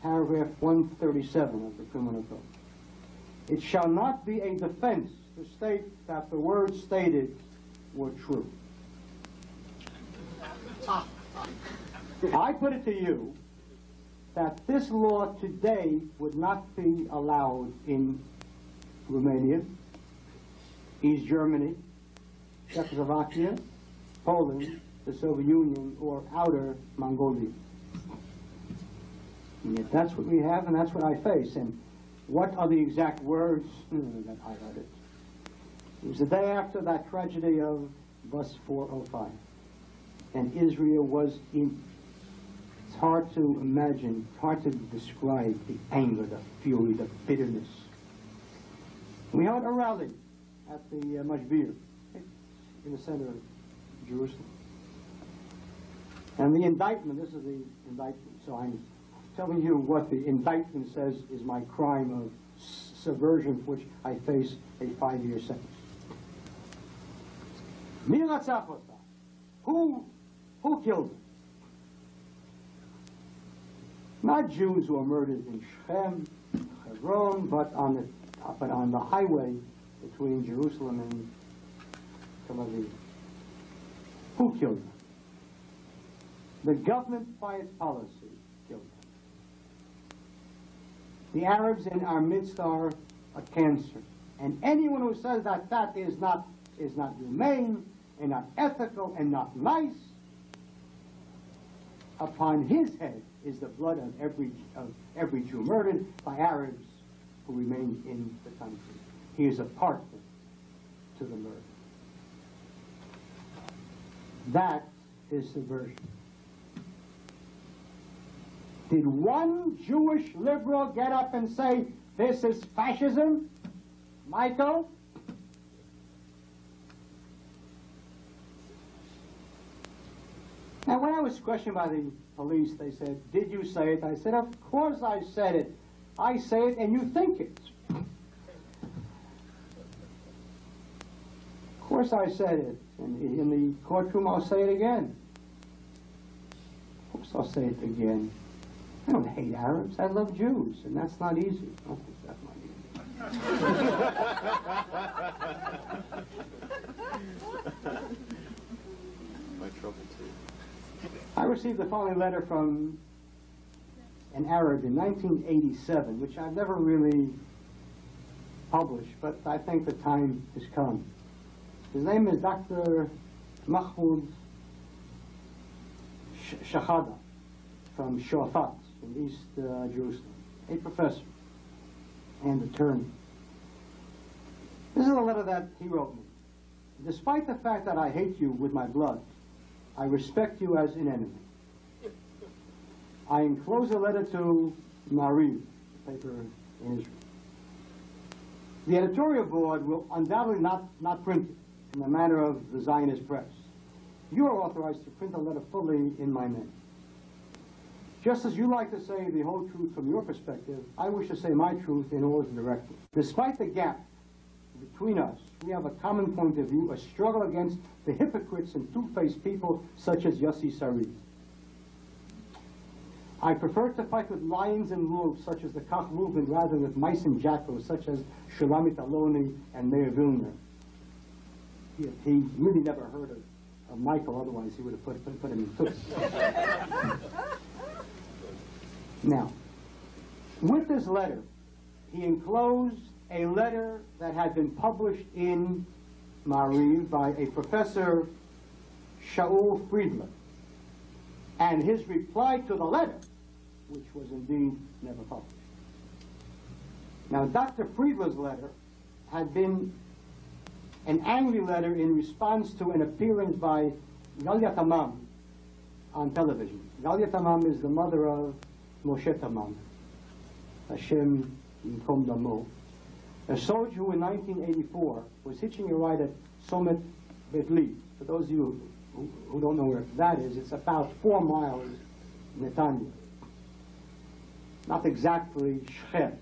Speaker 2: paragraph 137 of the Criminal Code. It shall not be a defense to state that the words stated were true. I put it to you that this law today would not be allowed in Romania, East Germany, Czechoslovakia, Poland, the Soviet Union, or outer Mongolia. And yet that's what we have, and that's what I face. And what are the exact words that I uttered? It was the day after that tragedy of bus 405. And Israel was in... It's hard to imagine, hard to describe the anger, the fury, the bitterness. We held a rally at the Mashbir in the center of Jerusalem. And the indictment, this is the indictment, so I'm telling you what the indictment says is my crime of subversion, for which I face a 5-year sentence. Who killed him? Not Jews who were murdered in Shechem, Hebron, but on the highway between Jerusalem and Tel Aviv. Who killed him? The government, by its policy, killed him. The Arabs in our midst are a cancer, and anyone who says that that is not humane and not ethical and not nice, upon his head is the blood of every Jew murdered by Arabs who remain in the country. He is a partner to the murder. That is subversion. Did one Jewish liberal get up and say, this is fascism? Michael? And when I was questioned by the police, they said, did you say it? I said, of course I said it. I say it and you think it. Of course I said it. And in the courtroom I'll say it again. Of course I'll say it again. I don't hate Arabs. I love Jews. And that's not easy. I don't think that's not easy.
Speaker 3: My trouble too.
Speaker 2: I received the following letter from an Arab in 1987, which I've never really published, but I think the time has come. His name is Dr. Mahmoud Shahada from Shafat in East Jerusalem, a professor and attorney. This is a letter that he wrote me. Despite the fact that I hate you with my blood, I respect you as an enemy. I enclose a letter to Meir, the paper in Israel. The editorial board will undoubtedly not print it in the manner of the Zionist press. You are authorized to print the letter fully in my name. Just as you like to say the whole truth from your perspective, I wish to say my truth in all its directly. Despite the gap between us, we have a common point of view, a struggle against the hypocrites and two-faced people such as Yossi Sarid. I prefer to fight with lions and wolves such as the Kach movement rather than with mice and jackals such as Shulamit Aloni and Meir Vilner. He really never heard of Michael, otherwise he would have put him in two. Now, with this letter, he enclosed a letter that had been published in Maariv by a professor, Shaul Friedler, and his reply to the letter, which was indeed never published. Now, Dr. Friedler's letter had been an angry letter in response to an appearance by Galia Tamam on television. Galia Tamam is the mother of Moshe Tamam, Hashem Yinkom Damo, a soldier who in 1984 was hitching a ride at Somet Betli. For those of you who don't know where that is, it's about 4 miles Netanya. Not exactly Shechem.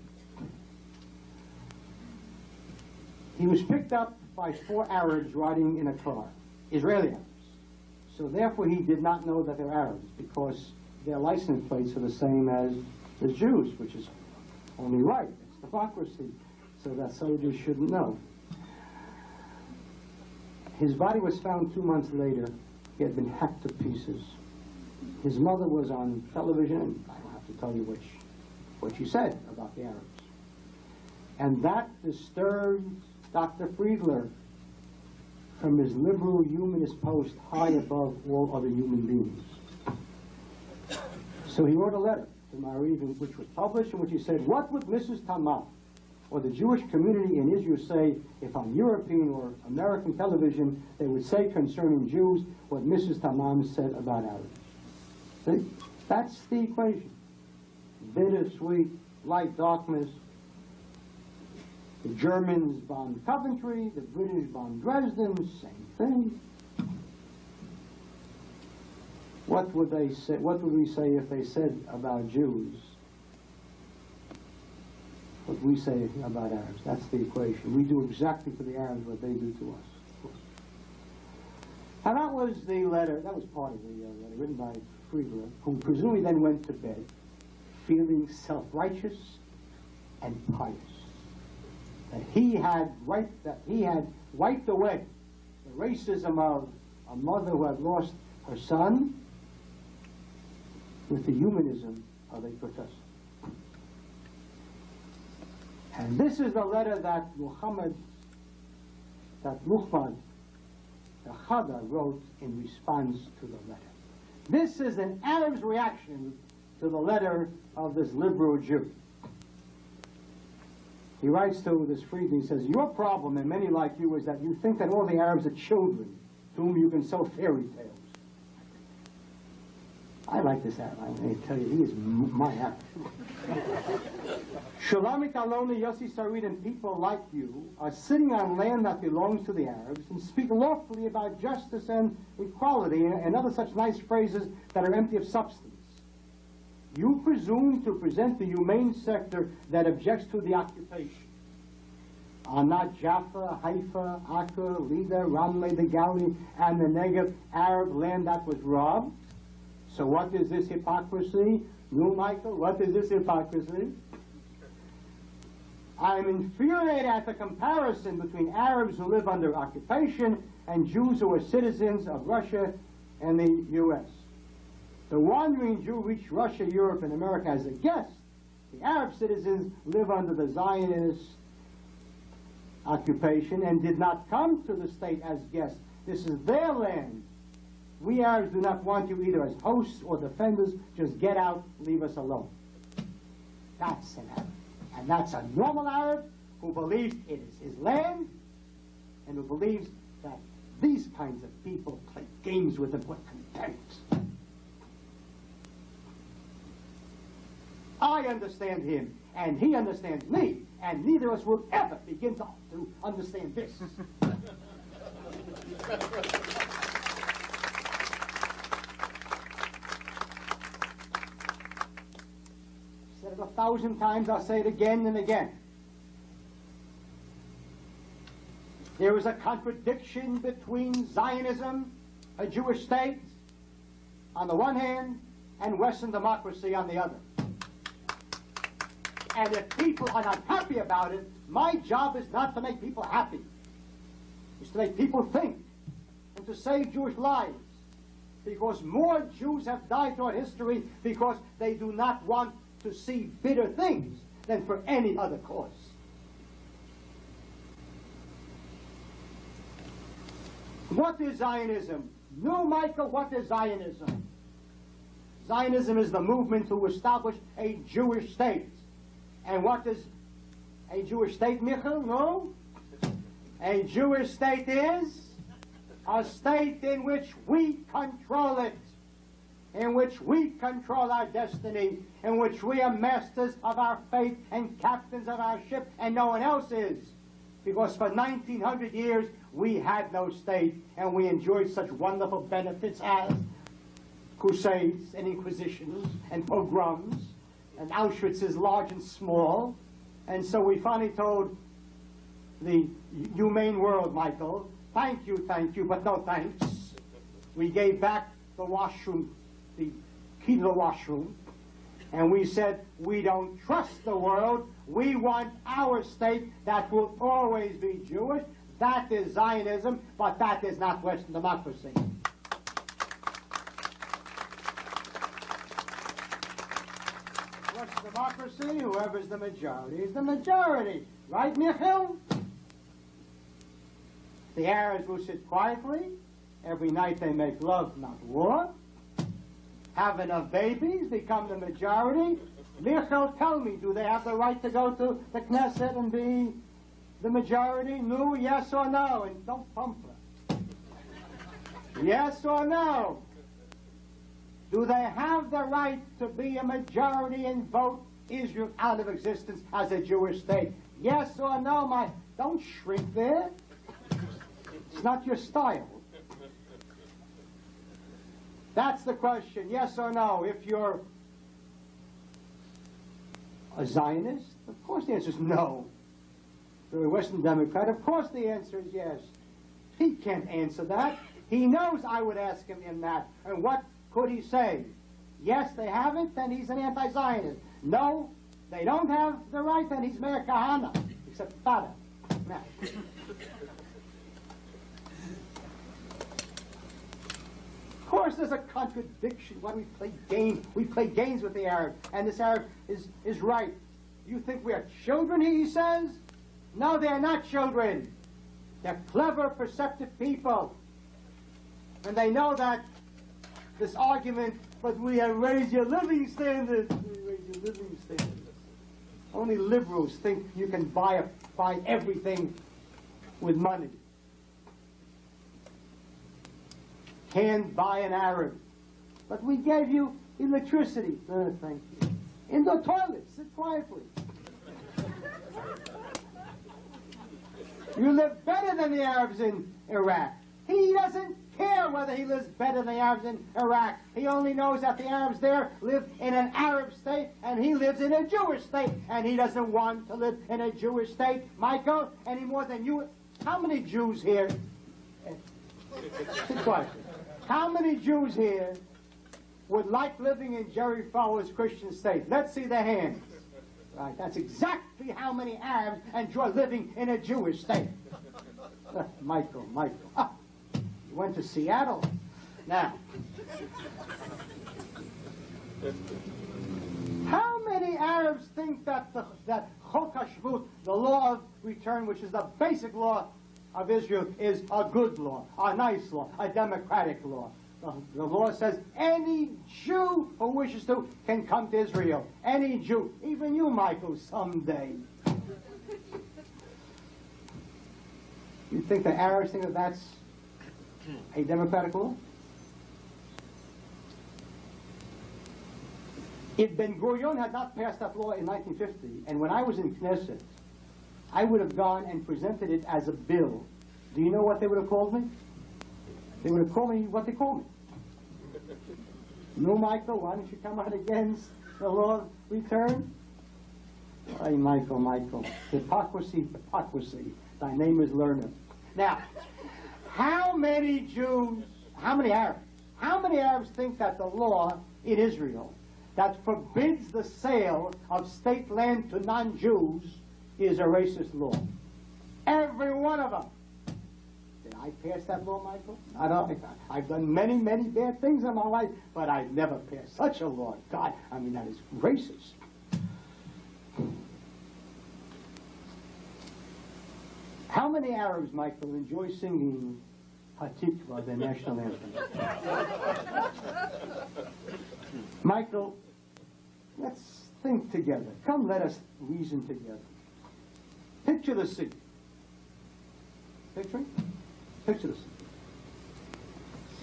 Speaker 2: He was picked up by 4 Arabs riding in a car, Israeli Arabs. So therefore he did not know that they're Arabs because their license plates are the same as the Jews, which is only right. It's democracy, so that soldiers shouldn't know. His body was found 2 months later. He had been hacked to pieces. His mother was on television, and I don't have to tell you what she said about the Arabs. And that disturbed Dr. Friedler from his liberal humanist post high above all other human beings. So he wrote a letter to Maariv, which was published, in which he said, what would Mrs. Tamam or the Jewish community in Israel say if on European or American television they would say concerning Jews what Mrs. Tamam said about Arabs? See? That's the equation. Bittersweet, light darkness. The Germans bombed Coventry, the British bombed Dresden, same thing. What would they say? What would we say if they said about Jews what we say about Arabs? That's the equation. We do exactly to the Arabs what they do to us. Now that was the letter, that was part of the letter written by Friedler, who presumably then went to bed feeling self-righteous and pious. That he had wiped away the racism of a mother who had lost her son with the humanism of a professor. And this is the letter that Muhammad Chada wrote in response to the letter. This is an Arab's reaction to the letter of this liberal Jew. He writes to this Friedman, he says, your problem, and many like you, is that you think that all the Arabs are children to whom you can sell fairy tales. I like this Arab. I'm going to tell you, he is my Arab. Shulamit Aloni, Yossi Sarid, and people like you are sitting on land that belongs to the Arabs and speak lawfully about justice and equality and other such nice phrases that are empty of substance. You presume to present the humane sector that objects to the occupation. Are not Jaffa, Haifa, Akka, Lida, Ramle, the Galilee, and the Negev Arab land that was robbed? So what is this hypocrisy? You, Michael, what is this hypocrisy? I'm infuriated at the comparison between Arabs who live under occupation and Jews who are citizens of Russia and the U.S. The wandering Jew reached Russia, Europe, and America as a guest. The Arab citizens live under the Zionist occupation and did not come to the state as guests. This is their land. We Arabs do not want you either as hosts or defenders. Just get out, leave us alone. That's an Arab. And that's a normal Arab who believes it is his land and who believes that these kinds of people play games with him with contempt. I understand him, and he understands me, and neither of us will ever begin to understand this. 1,000 times, I'll say it again and again. There is a contradiction between Zionism, a Jewish state, on the one hand, and Western democracy on the other. And if people are not happy about it, my job is not to make people happy. It's to make people think and to save Jewish lives. Because more Jews have died throughout history because they do not want to see bitter things than for any other cause. What is Zionism? No, Michael, what is Zionism? Zionism is the movement to establish a Jewish state. And what is a Jewish state, Michael? No? A Jewish state is a state in which we control it, in which we control our destiny, in which we are masters of our fate and captains of our ship, and no one else is. Because for 1900 years, we had no state, and we enjoyed such wonderful benefits as crusades and inquisitions and pogroms and Auschwitzes large and small. And so we finally told the humane world, Michael, thank you, but no thanks. We gave back the washroom, the key to the washroom, and we said, we don't trust the world. We want our state that will always be Jewish. That is Zionism, but that is not Western democracy. Western democracy, whoever's the majority is the majority. Right, Michael? The Arabs will sit quietly. Every night they make love, not war. Have enough babies, become the majority. Michael, tell me, do they have the right to go to the Knesset and be the majority? No, yes or no? And don't pump her. Yes or no? Do they have the right to be a majority and vote Israel out of existence as a Jewish state? Yes or no? Don't shrink there. It's not your style. That's the question, yes or no. If you're a Zionist, of course the answer is no. If you're a Western Democrat, of course the answer is yes. He can't answer that. He knows I would ask him that. And what could he say? Yes, they have it, then he's an anti-Zionist. No, they don't have the right, then he's Meir Kahane. Except Father. Now. Of course there's a contradiction. Why do we play games? We play games with the Arab, and this Arab is right. You think we are children, he says? No, they're not children. They're clever, perceptive people. And they know that this argument, but we have raised your living standards. We raise your living standards. Only liberals think you can buy everything with money. Can't buy an Arab. But we gave you electricity. Thank you. Indoor toilets. Sit quietly. You live better than the Arabs in Iraq. He doesn't care whether he lives better than the Arabs in Iraq. He only knows that the Arabs there live in an Arab state and he lives in a Jewish state. And he doesn't want to live in a Jewish state, Michael, any more than you. How many Jews here? Sit quietly. How many Jews here would like living in Jerry Falwell's Christian state? Let's see their hands. Right, that's exactly how many Arabs enjoy living in a Jewish state. Michael. Ah, you went to Seattle. Now, how many Arabs think that that Chok HaShvut, the law of return, which is the basic law of Israel, is a good law, a nice law, a democratic law? The law says any Jew who wishes to can come to Israel. Any Jew, even you, Michael, someday. You think the Arabs think that that's a democratic law? If Ben-Gurion had not passed that law in 1950, and when I was in Knesset, I would have gone and presented it as a bill. Do you know what they would have called me? They would have called me what they called me. No, Michael, why don't you come out against the law of return? Hey, Michael. Hypocrisy. Thy name is Lerner. Now, how many Arabs think that the law in Israel that forbids the sale of state land to non-Jews is a racist law? Every one of them. Did I pass that law, Michael? I've done many, many bad things in my life, but I've never passed such a law. God, I mean, that is racist. How many Arabs, Michael, enjoy singing Hatikva, the national anthem? Michael, let's think together. Come, let us reason together. Picture the sea. Picture the sea.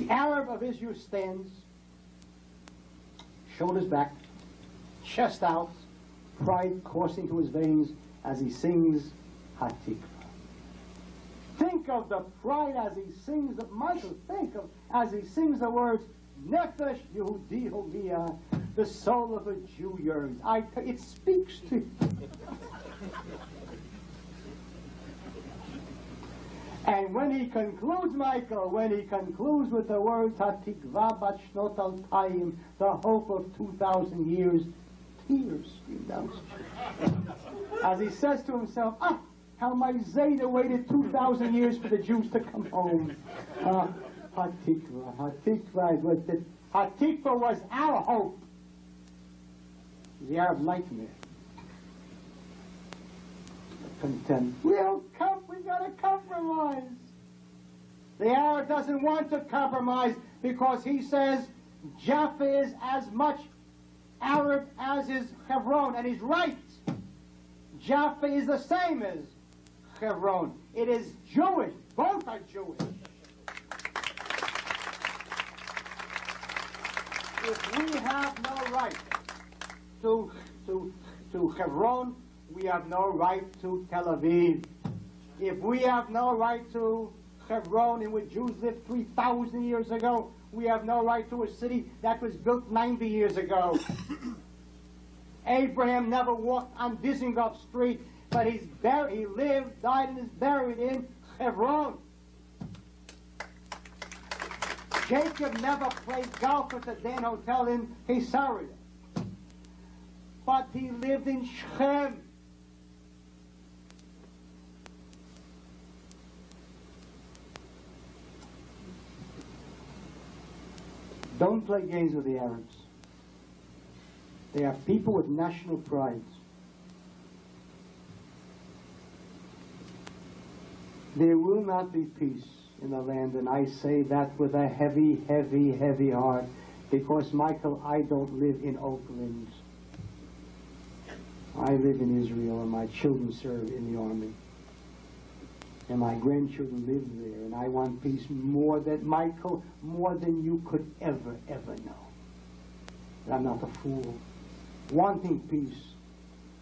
Speaker 2: The Arab of Israel stands, shoulders back, chest out, pride coursing through his veins as he sings Hatikva. Think of the pride as he sings the Michael. Think of as he sings the words Nefesh Yehudi Hovia, the soul of a Jew yearns. It speaks to you. And when he concludes, Michael, with the words Hatikva bat shnot alpayim, the hope of 2,000 years, tears stream down his cheeks. As he says to himself, how my Zayda waited 2,000 years for the Jews to come home. Hatikva was our hope. The Arab nightmare. Contempt. We've got to compromise. The Arab doesn't want to compromise because he says Jaffa is as much Arab as is Hebron, and he's right. Jaffa is the same as Hebron. It is Jewish. Both are Jewish. If we have no right to Hebron, we have no right to Tel Aviv. If we have no right to Hebron, in which Jews lived 3,000 years ago, we have no right to a city that was built 90 years ago. Abraham never walked on Dizengoff Street, but he lived, died, and is buried in Hebron. Jacob never played golf at the Dan Hotel in Caesarea, but he lived in Shechem. Don't play games with the Arabs. They are people with national pride. There will not be peace in the land, and I say that with a heavy, heavy, heavy heart, because, Michael, I don't live in Oakland. I live in Israel, and my children serve in the army. And my grandchildren live there, and I want peace more than, Michael, more than you could ever, ever know. But I'm not a fool. Wanting peace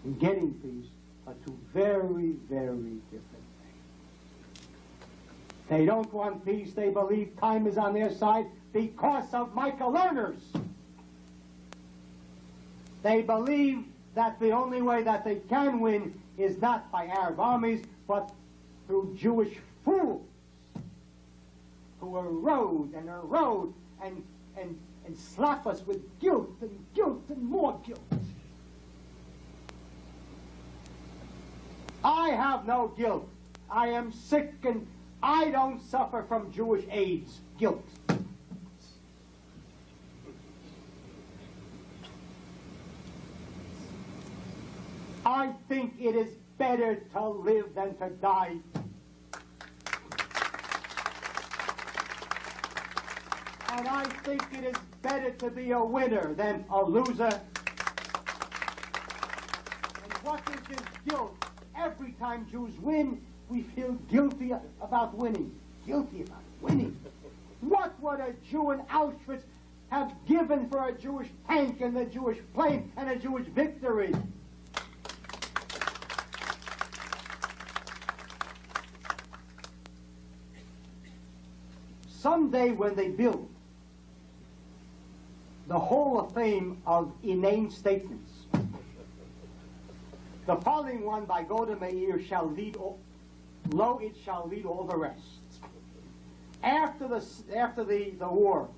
Speaker 2: and getting peace are two very, very different things. They don't want peace. They believe time is on their side because of Michael Lerners. They believe that the only way that they can win is not by Arab armies, but through Jewish fools who erode and slap us with guilt and more guilt. I have no guilt. I am sick and I don't suffer from Jewish AIDS. Guilt. I think it is better to live than to die. And I think it is better to be a winner than a loser. And what is this guilt? Every time Jews win, we feel guilty about winning. Guilty about winning. What would a Jew in Auschwitz have given for a Jewish tank and a Jewish plane and a Jewish victory? Someday when they build the Hall of Fame of inane statements, The following one by Golda Meir shall lead all, lo, it shall lead all the rest. After the war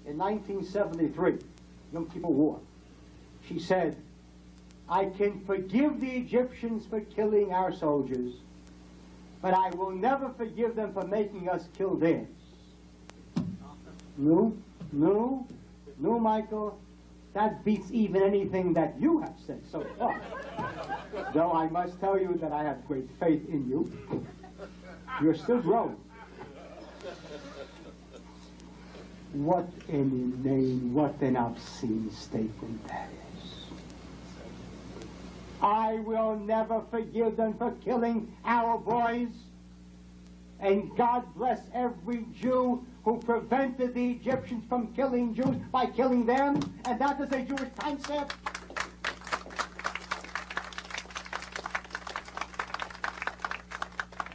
Speaker 2: in 1973, Yom Kippur War, she said, I can forgive the Egyptians for killing our soldiers, but I will never forgive them for making us kill theirs. No, Michael, that beats even anything that you have said so far. Though I must tell you that I have great faith in you. You're still growing. What an inane, what an obscene statement that is. I will never forgive them for killing our boys. And God bless every Jew who prevented the Egyptians from killing Jews by killing them. And that is a Jewish concept.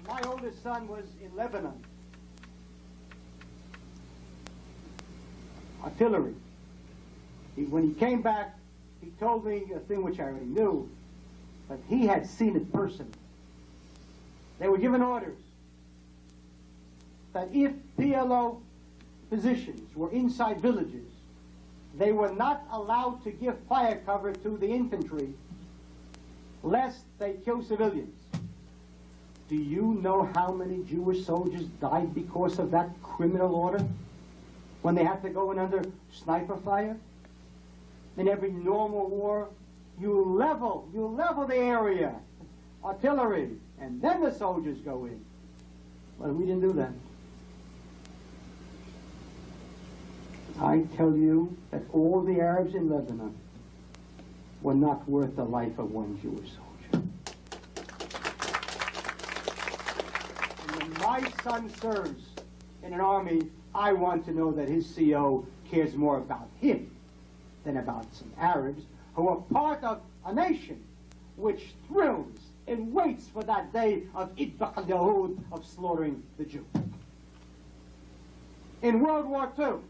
Speaker 2: My oldest son was in Lebanon. Artillery. When he came back, he told me a thing which I already knew, but he had seen it personally. They were given orders that if PLO positions were inside villages, they were not allowed to give fire cover to the infantry lest they kill civilians. Do you know how many Jewish soldiers died because of that criminal order? When they had to go in under sniper fire? In every normal war, you level the area, artillery, and then the soldiers go in. But we didn't do that. I tell you that all the Arabs in Lebanon were not worth the life of one Jewish soldier. And when my son serves in an army, I want to know that his CO cares more about him than about some Arabs who are part of a nation which thrills and waits for that day of Idbaq al-Yahud, of slaughtering the Jew. In World War II,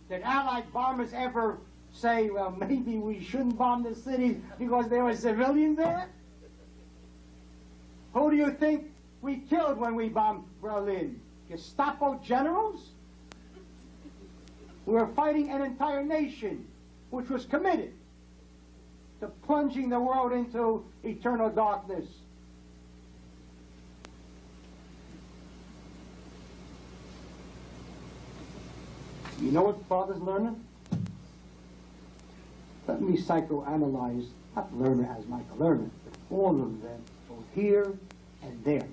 Speaker 2: did Allied bombers ever say, well, maybe we shouldn't bomb the cities because there were civilians there? Who do you think we killed when we bombed Berlin? Gestapo generals? We were fighting an entire nation which was committed to plunging the world into eternal darkness. You know what bothers Lerner? Let me psychoanalyze, not Lerner as Michael Lerner, but all of them, both here and there.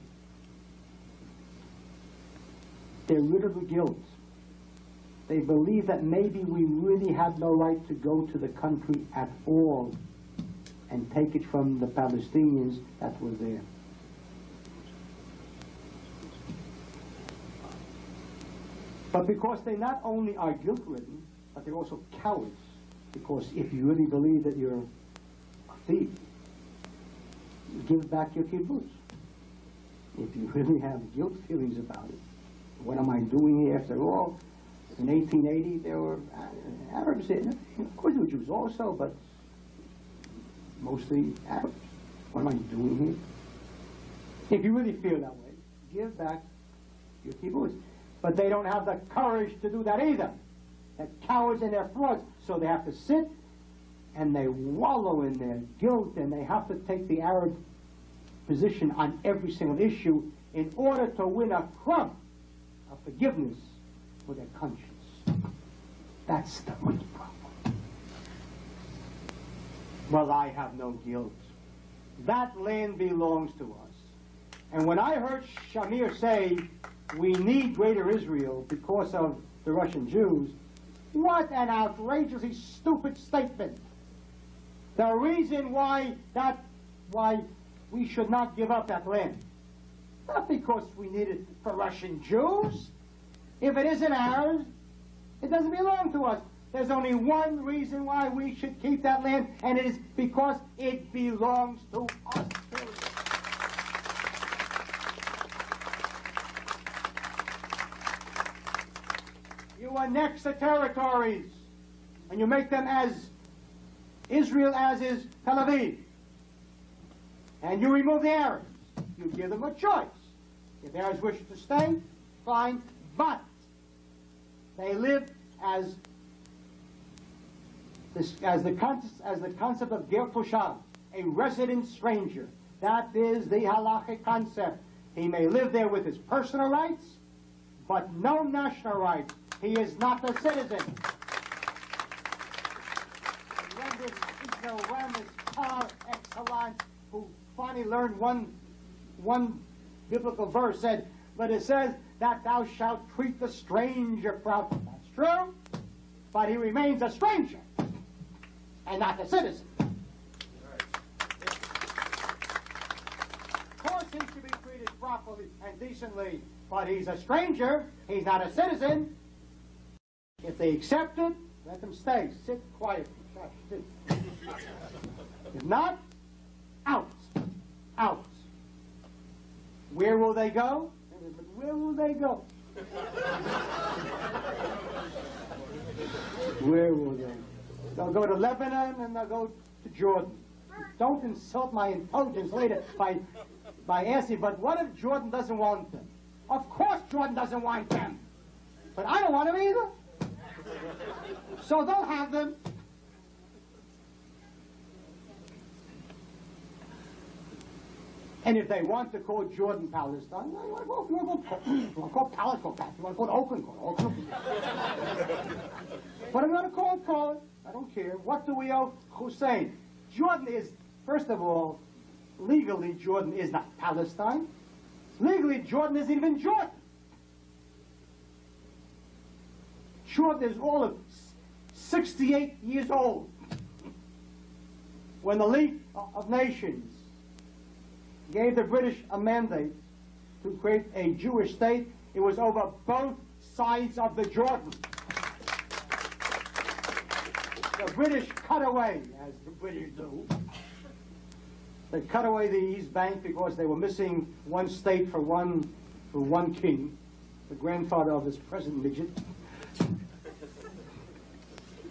Speaker 2: They're rid of the guilt. They believe that maybe we really had no right to go to the country at all and take it from the Palestinians that were there. But because they not only are guilt-ridden, but they're also cowards. Because if you really believe that you're a thief, give back your kibbutz. If you really have guilt feelings about it, what am I doing here after all? In 1880, there were Arabs in it. Of course, there were Jews also, but mostly Arabs. What am I doing here? If you really feel that way, give back your kibbutz. But they don't have the courage to do that either. They're cowards and they're frauds. So they have to sit and they wallow in their guilt and they have to take the Arab position on every single issue in order to win a crumb of forgiveness for their conscience. That's the root problem. Well, I have no guilt. That land belongs to us. And when I heard Shamir say, we need Greater Israel because of the Russian Jews, what an outrageously stupid statement. The reason why we should not give up that land, not because we need it for Russian Jews. If it isn't ours, it doesn't belong to us. There's only one reason why we should keep that land, and it is because it belongs to us too. You annex the territories, and you make them as Israel as is Tel Aviv. and you remove the Arabs. You give them a choice. If the Arabs wish to stay, fine, but they live as the concept of ger toshav, a resident stranger. That is the halachic concept. He may live there with his personal rights, but no national rights. He is not a citizen. When this ignoramus par excellence, who finally learned one biblical verse, said, but it says that thou shalt treat the stranger properly. That's true, but he remains a stranger and not a citizen. Of course he should be treated properly and decently, but he's a stranger, he's not a citizen. If they accept it, let them stay. Sit quietly. If not, out. Out. Where will they go? Where will they go? Where will they? They'll go to Lebanon and they'll go to Jordan. Don't insult my intelligence later by asking, but what if Jordan doesn't want them? Of course Jordan doesn't want them. But I don't want them either. So they'll have them. And if they want to call Jordan Palestine, you want to call Palestine, you want to call it Oakland, call it Oakland. But I'm going to call it. I don't care. What do we owe Hussein? Jordan is, first of all, legally Jordan is not Palestine. Legally Jordan isn't even Jordan. Jordan is all of 68 years old. When the League of Nations gave the British a mandate to create a Jewish state, it was over both sides of the Jordan. The British cut away, as the British do. They cut away the East Bank because they were missing one state for one king, the grandfather of this present midget.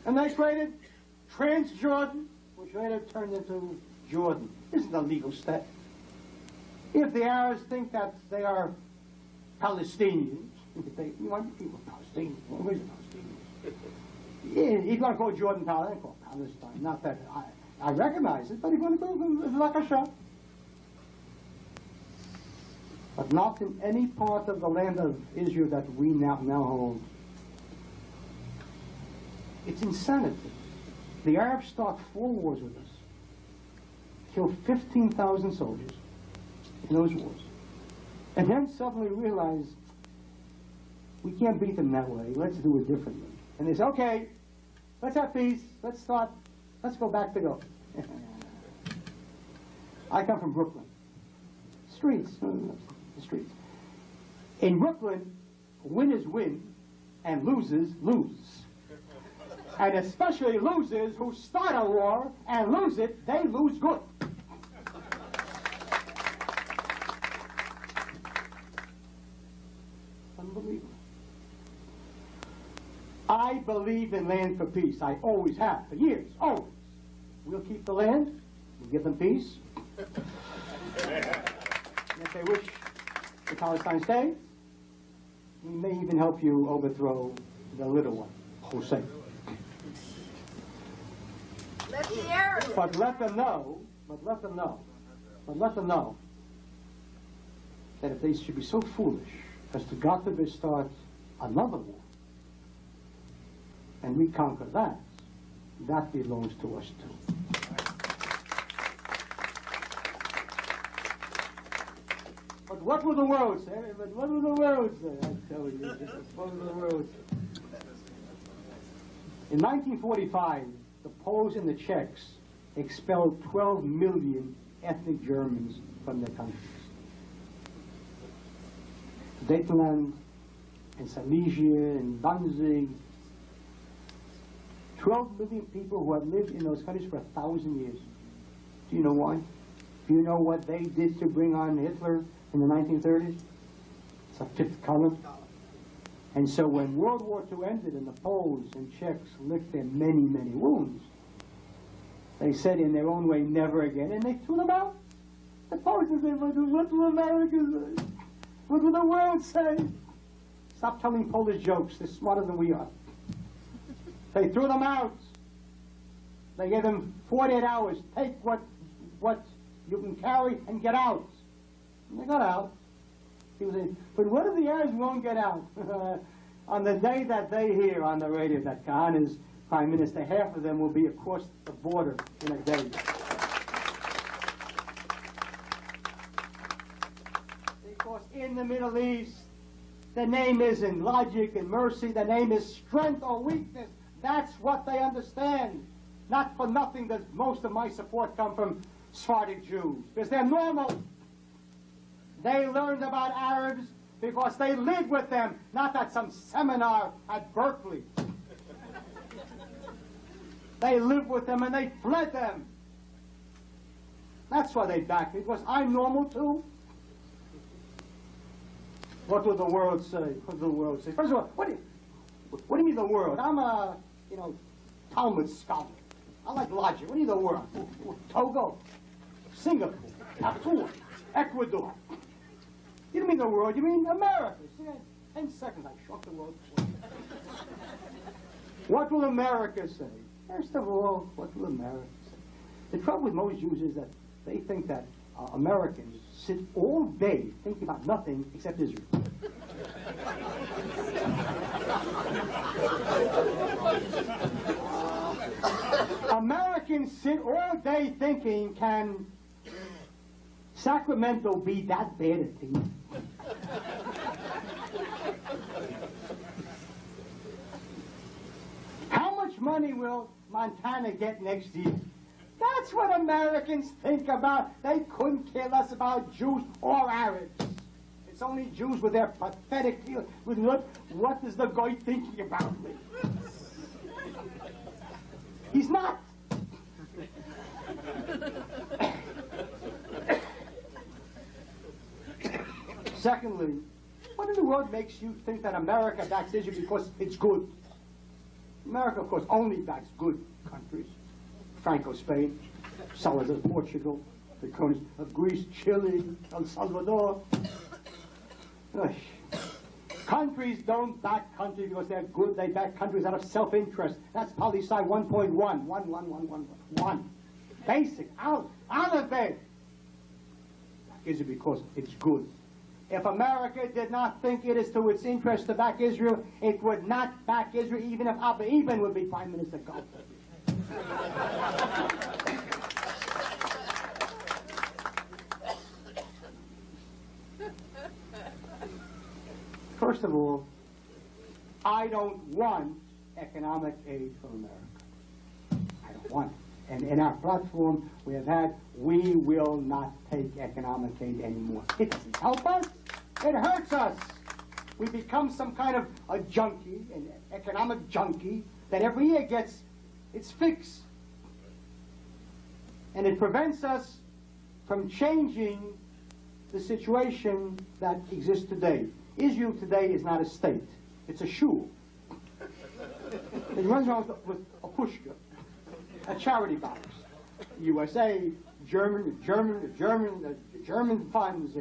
Speaker 2: And they created Transjordan, which later turned into Jordan. This is a legal state. If the Arabs think that they are Palestinians, you want people Palestinians? Where's Palestinians? Yeah, he's going to call Jordan Palestine. Call Palestine. Not that I recognize it, but he's going to go like a shot. But not in any part of the land of Israel that we now hold. It's insanity. The Arabs start 4 wars with us, kill 15,000 soldiers in those wars, and then suddenly realize we can't beat them that way. Let's do it differently. And they say, okay, let's have peace. Let's go back to go. I come from Brooklyn. Streets, the streets. In Brooklyn, winners win and losers lose. And especially losers who start a war and lose it, they lose good. Unbelievable. I believe in land for peace. I always have, for years, always. We'll keep the land, we'll give them peace. And if they wish the Palestine state, we may even help you overthrow the little one, Hussein. But let them know that if they should be so foolish as to God forbid start another war and we conquer that, that belongs to us too. But what will the world say? But what will the world say? I tell you, what will the world say? In 1945, the Poles and the Czechs expelled 12 million ethnic Germans from their countries. Sudetenland and Silesia and Danzig, 12 million people who have lived in those countries for 1,000 years. Do you know why? Do you know what they did to bring on Hitler in the 1930s? It's a fifth column. And so when World War II ended and the Poles and Czechs licked their many, many wounds, they said in their own way, never again, and they threw them out. The poets say, what will America say? What will the world say? Stop telling Polish jokes. They're smarter than we are. They threw them out. They gave them 48 hours. Take what you can carry and get out. And they got out. People say, but what if the Arabs won't get out? On the day that they hear on the radio that Kahane is prime minister, half of them will be across the border in a day. Because in the Middle East, the name isn't logic and mercy. The name is strength or weakness. That's what they understand. Not for nothing does most of my support come from Sephardic Jews, because they're normal. They learned about Arabs because they lived with them, not at some seminar at Berkeley. They lived with them and they fled them. That's why they backed me, because I'm normal too. What will the world say? What will the world say? First of all, what do you mean the world? I'm a, Talmud scholar. I like logic. What do you mean the world? Togo, Singapore, Papua, Ecuador. You don't mean the world, you mean America. See, 10 seconds, I shrunk the world. What will America say? First of all, what will America say? The trouble with most Jews is that they think that Americans sit all day thinking about nothing except Israel. Americans sit all day thinking, can Sacramento be that bad a team? How much money will Montana get next year? That's what Americans think about. They couldn't care less about Jews or Arabs. It's only Jews with their pathetic feeling. With what is the guy thinking about me? He's not. Secondly, what in the world makes you think that America backs Israel because it's good? America, of course, only backs good countries. Franco, Spain, Salazar, Portugal, the countries of Greece, Chile, El Salvador. Countries don't back countries because they're good. They back countries out of self-interest. That's poli-sci 1.1. 1. Basic. Out of bed. Is it because it's good? If America did not think it is to its interest to back Israel, it would not back Israel even if Abba Eban would be Prime Minister. God forbid. First of all, I don't want economic aid from America. I don't want it. And in our platform, we have had, we will not take economic aid anymore. It doesn't help us. It hurts us. We become some kind of a junkie, an economic junkie, that every year gets its fix. And it prevents us from changing the situation that exists today. Israel today is not a state. It's a shul. It runs around with a pushka, a charity box. USA, German funds,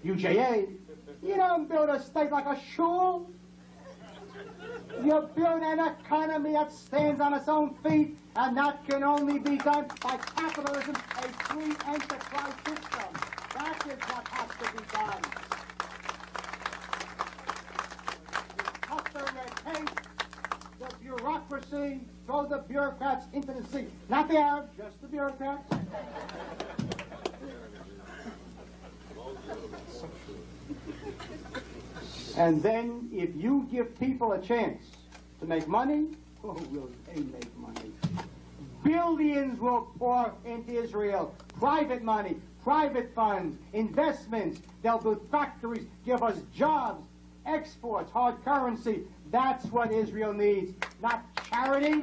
Speaker 2: UJA. You don't build a state like a shul. You build an economy that stands on its own feet, and that can only be done by capitalism, a free enterprise system. That is what has to be done. Cut the red tape, the bureaucracy, throw the bureaucrats into the sea. Not the Arabs, just the bureaucrats. And then, if you give people a chance to make money, oh, will they make money? Billions will pour into Israel. Private money, private funds, investments. They'll build factories, give us jobs, exports, hard currency. That's what Israel needs, not charity.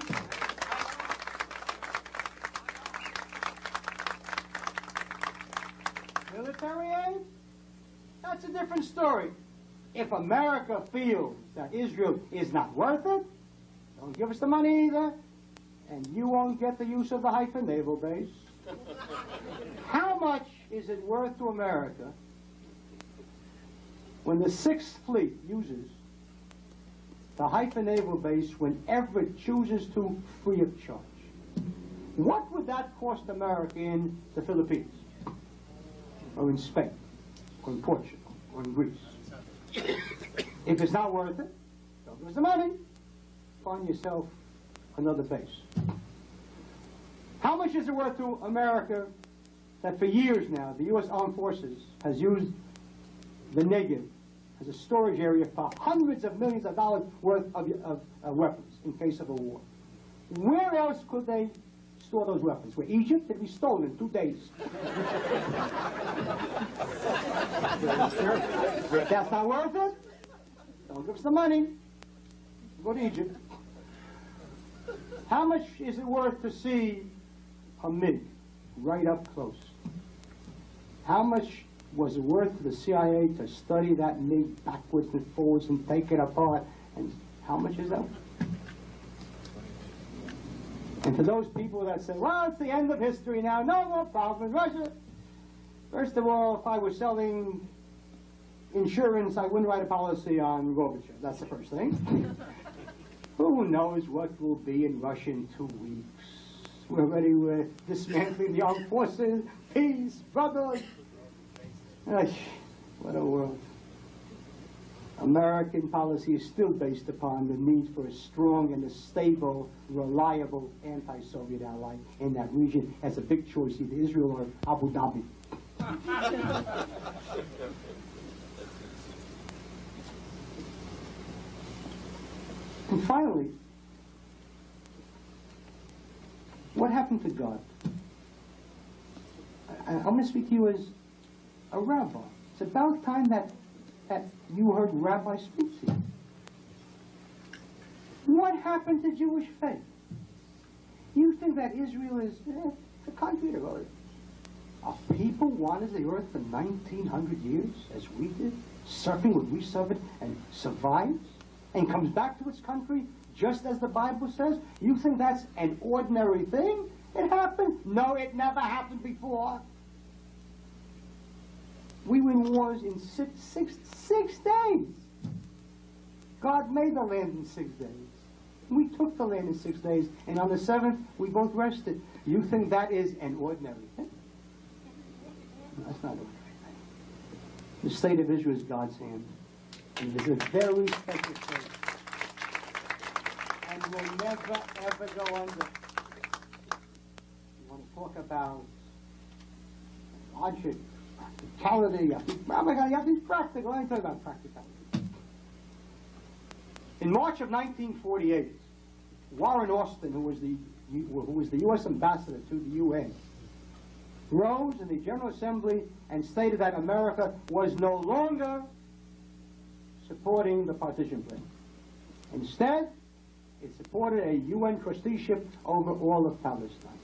Speaker 2: Military aid? That's a different story. If America feels that Israel is not worth it, don't give us the money either, and you won't get the use of the Haifa naval base. How much is it worth to America when the Sixth Fleet uses the Haifa Naval Base whenever it chooses to, free of charge? What would that cost America in the Philippines, or in Spain, or in Portugal, or in Greece? If it's not worth it, don't lose the money. Find yourself another base. How much is it worth to America that for years now the U.S. Armed Forces has used the Negev as a storage area for hundreds of millions of dollars worth of weapons in case of a war? Where else could they store those weapons? Where Egypt? They'd be stolen in 2 days. That's not worth it? Don't give us the money. Go to Egypt. How much is it worth to see a MiG right up close? How much was it worth to the CIA to study that MiG backwards and forwards and take it apart? And how much is that? And to those people that say, well, it's the end of history now, no more problems, Russia. First of all, if I was selling insurance, I wouldn't write a policy on Gorbachev. That's the first thing. Who knows what will be in Russia in 2 weeks? We're already dismantling the armed forces. Peace, brothers. What a world. American policy is still based upon the need for a strong and a stable, reliable anti-Soviet ally in that region as a big choice, either Israel or Abu Dhabi. And finally, what happened to God? I'm going to speak to you as a rabbi. It's about time that you heard Rabbi speak to you. What happened to Jewish faith? You think that Israel is a country devoted? Our people wanted the earth for 1,900 years, as we did, suffering what we suffered, and survives, and comes back to its country just as the Bible says? You think that's an ordinary thing? It happened? No, it never happened before. We were in wars in six days. God made the land in 6 days. We took the land in 6 days, and on the 7th, we both rested. You think that is an ordinary thing? No, that's not an ordinary thing. The state of Israel is God's hand. And it is a very special thing. And will never, ever go under. You want to talk about logic, practicality. Oh my God, you have to be practical. Let me tell you about practicality. In March of 1948, Warren Austin, who was the U.S. ambassador to the UN, rose in the General Assembly and stated that America was no longer supporting the partition plan. Instead, it supported a UN trusteeship over all of Palestine.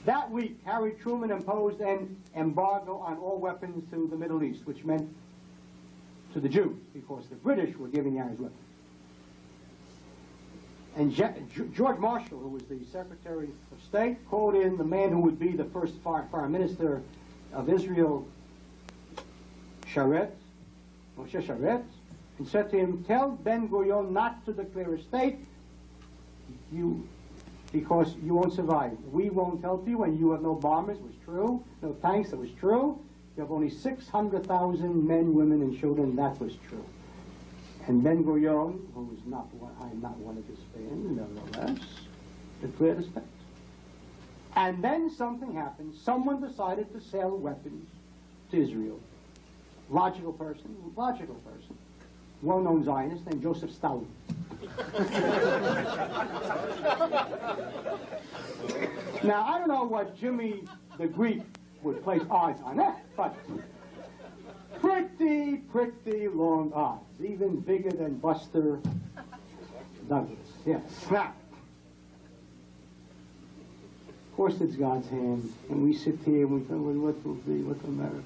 Speaker 2: That week, Harry Truman imposed an embargo on all weapons to the Middle East, which meant to the Jews, because the British were giving the Irish weapons. And George Marshall, who was the Secretary of State, called in the man who would be the first foreign minister of Israel, Moshe Sharet, and said to him, tell Ben-Gurion not to declare a state because you won't survive. We won't help you, and you have no bombers, it was true, no tanks, it was true. You have only 600,000 men, women, and children, that was true. And Ben-Gurion, who was not one, I'm not one of his fans, nevertheless, declared a state. And then something happened. Someone decided to sell weapons to Israel. Logical person. Well-known Zionist named Joseph Stalin. Now, I don't know what Jimmy the Greek would place odds on that, but pretty long odds, even bigger than Buster Douglas. Yes. Now, of course, it's God's hand, and we sit here and we think, well, what will be? What will matter?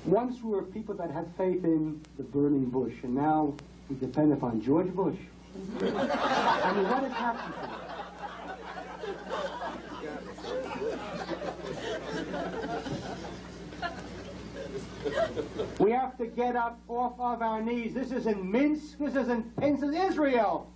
Speaker 2: Once we were people that had faith in the burning bush, and now we depend upon George Bush. I mean, what has happened to us? have to get up off of our knees. This isn't Minsk. This isn't Pinsk. This is Israel.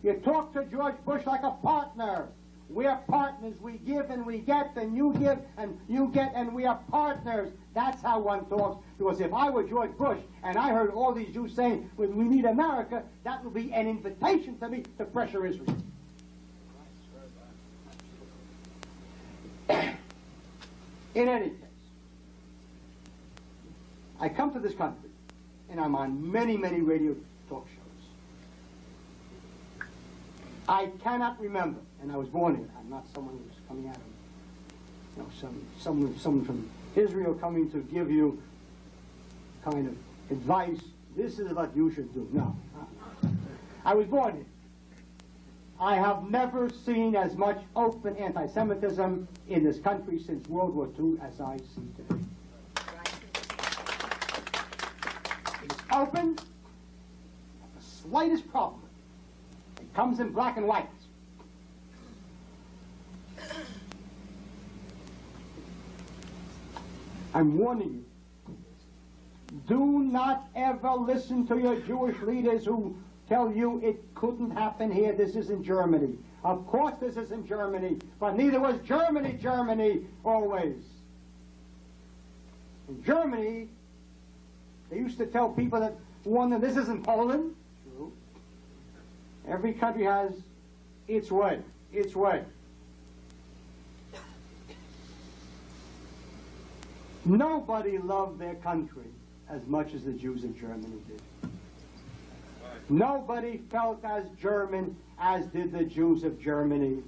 Speaker 2: You talk to George Bush like a partner. We're partners. We give and we get, and you give and you get, and we are partners. That's how one talks. Because if I were George Bush and I heard all these Jews saying, well, we need America, that would be an invitation to me to pressure Israel. In any case, I come to this country, and I'm on many, many radio talk shows. I cannot remember, and I was born here. I'm not someone who's coming out of, someone from Israel coming to give you kind of advice. This is what you should do. No. I was born here. I have never seen as much open anti-Semitism in this country since World War II as I see today. It's open, the slightest problem. It comes in black and white. I'm warning you. Do not ever listen to your Jewish leaders who tell you it couldn't happen here. This isn't Germany. Of course this isn't Germany, but neither was Germany always. In Germany, they used to tell people that, this isn't Poland. True. Every country has its way, its way. Nobody loved their country as much as the Jews of Germany did. Nobody felt as German as did the Jews of Germany.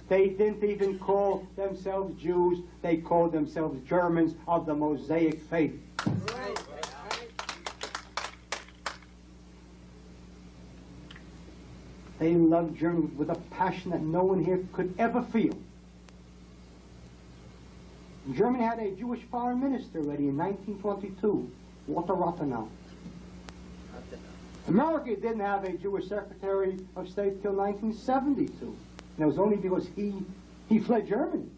Speaker 2: They didn't even call themselves Jews. They called themselves Germans of the Mosaic faith. They loved Germany with a passion that no one here could ever feel. Germany had a Jewish foreign minister already in 1922, Walter Rathenau. America didn't have a Jewish Secretary of State till 1972. And it was only because he fled Germany.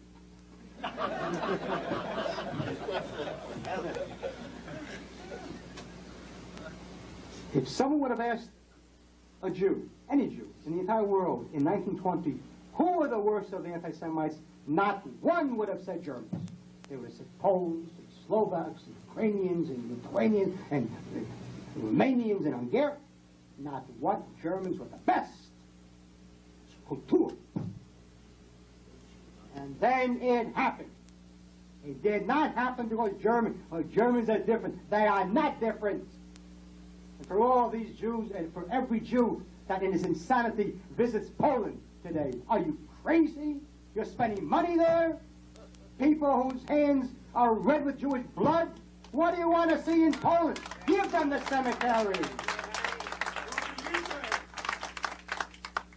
Speaker 2: If someone would have asked a Jew, any Jew, in the entire world in 1920, who were the worst of the anti-Semites, not one would have said Germans. They would have said Poles, and Slovaks, and Ukrainians, and Lithuanians, and Romanians, and Hungarians. Not what Germans were the best. It's Kultur. And then it happened. It did not happen because Germans are different. They are not different. And for all these Jews, and for every Jew that in his insanity visits Poland today, are you crazy? You're spending money there? People whose hands are red with Jewish blood? What do you want to see in Poland? Give them the cemetery.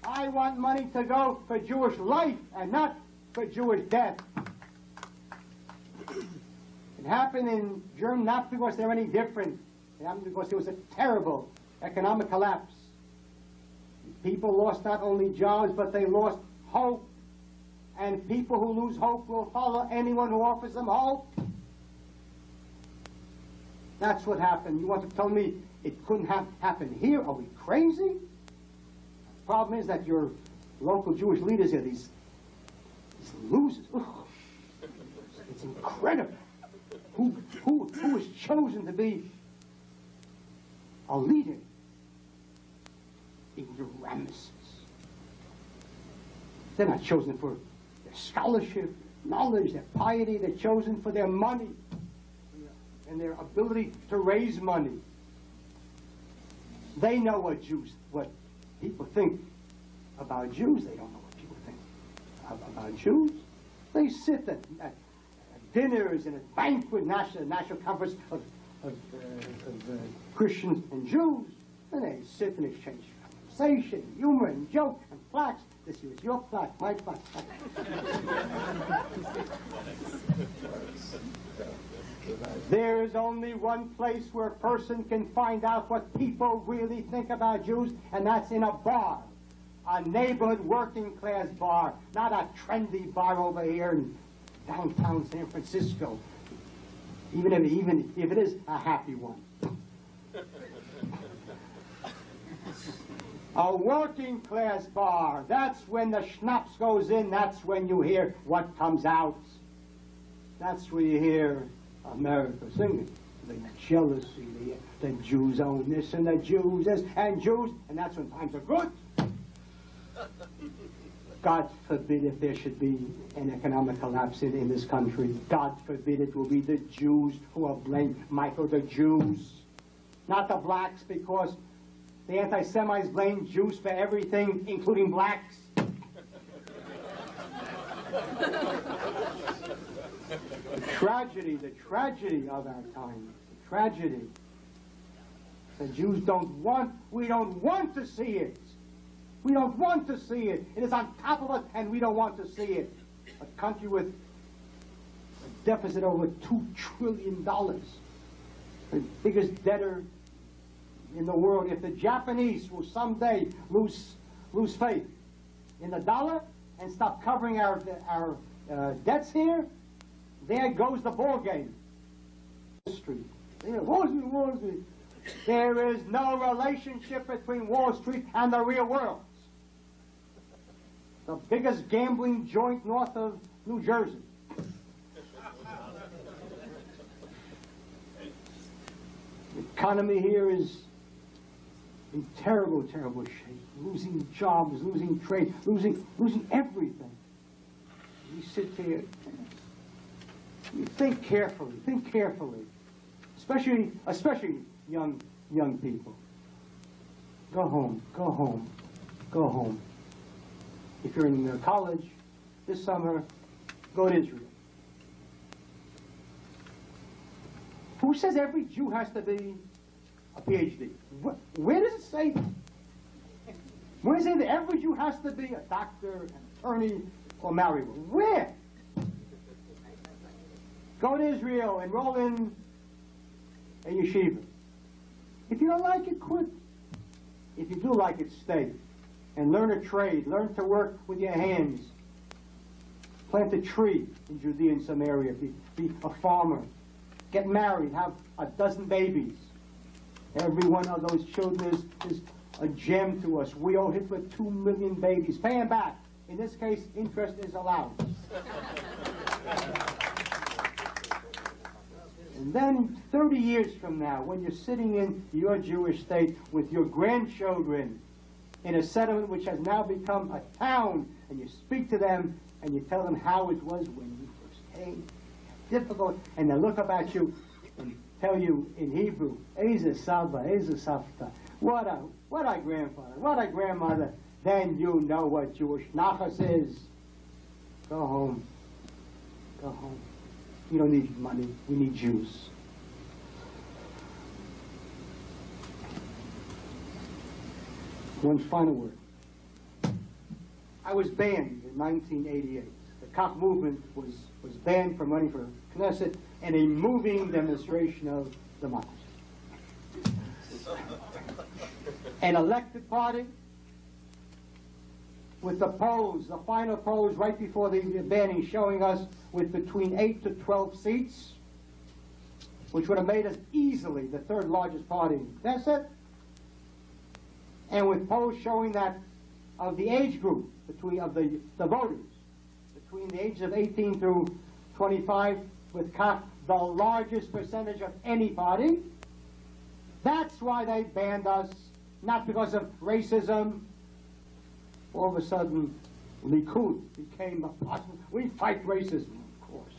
Speaker 2: I want money to go for Jewish life and not for Jewish death. It happened in Germany not because they're any different. It happened because there was a terrible economic collapse. People lost not only jobs, but they lost hope. And people who lose hope will follow anyone who offers them hope. That's what happened. You want to tell me it couldn't happen here? Are we crazy? The problem is that your local Jewish leaders are these losers. Ugh. It's incredible. Who is chosen to be a leader? Ignoramuses. They're not chosen for their scholarship, knowledge, their piety. They're chosen for their money and their ability to raise money. They know what people think about Jews. They don't know what people think about Jews. They sit at dinners and at banquet, national conference of Christians and Jews, and they sit and exchange conversation, humor and joke and plaques. This is your plaque, my plaque. There is only one place where a person can find out what people really think about Jews, and that's in a bar. A neighborhood working class bar, not a trendy bar over here in downtown San Francisco. even if it is a happy one. A working class bar, that's when the schnapps goes in, that's when you hear what comes out. That's where you hear America singing. The jealousy, the Jews own this and the Jews this and Jews, and that's when times are good. God forbid if there should be an economic collapse in this country. God forbid it will be the Jews who are blamed. Michael, the Jews, not the blacks, because the anti-Semites blame Jews for everything, including blacks. The tragedy of our time, the tragedy. The Jews we don't want to see it. We don't want to see it. It is on top of us, and we don't want to see it. A country with a deficit over $2 trillion, the biggest debtor in the world. If the Japanese will someday lose faith in the dollar and stop covering our debts here, there goes the ball game. Wall Street. There is no relationship between Wall Street and the real world. The biggest gambling joint north of New Jersey. The economy here is in terrible, terrible shape. Losing jobs, losing trade, losing everything. We sit here. You think carefully, especially young people. Go home. If you're in college this summer, go to Israel. Who says every Jew has to be a PhD? Where does it say that? Where does it say that every Jew has to be a doctor, an attorney, or marry one? Where? Go to Israel, enroll in a yeshiva. If you don't like it, quit. If you do like it, stay. And learn a trade. Learn to work with your hands. Plant a tree in Judea and Samaria. Be a farmer. Get married. Have a dozen babies. Every one of those children is a gem to us. We owe Hitler 2 million babies. Pay him back. In this case, interest is allowed. And then 30 years from now, when you're sitting in your Jewish state with your grandchildren in a settlement which has now become a town, and you speak to them and you tell them how it was when you first came, difficult, and they look up at you and tell you in Hebrew, Eze Saba, Eze Safta, what a grandfather, what a grandmother, then you know what Jewish nachas is. Go home. Go home. You don't need money. We need Jews. One final word. I was banned in 1988. The Kach movement was banned from running for Knesset in a moving demonstration of democracy. An elected party with the polls, the final polls right before the banning showing us with between 8 to 12 seats, which would have made us easily the third largest party in Knesset, and with polls showing that of the age group of the voters between the ages of 18 through 25, with Kach the largest percentage of any party. That's why they banned us, not because of racism. All of a sudden, Likud became a possible. We fight racism, of course.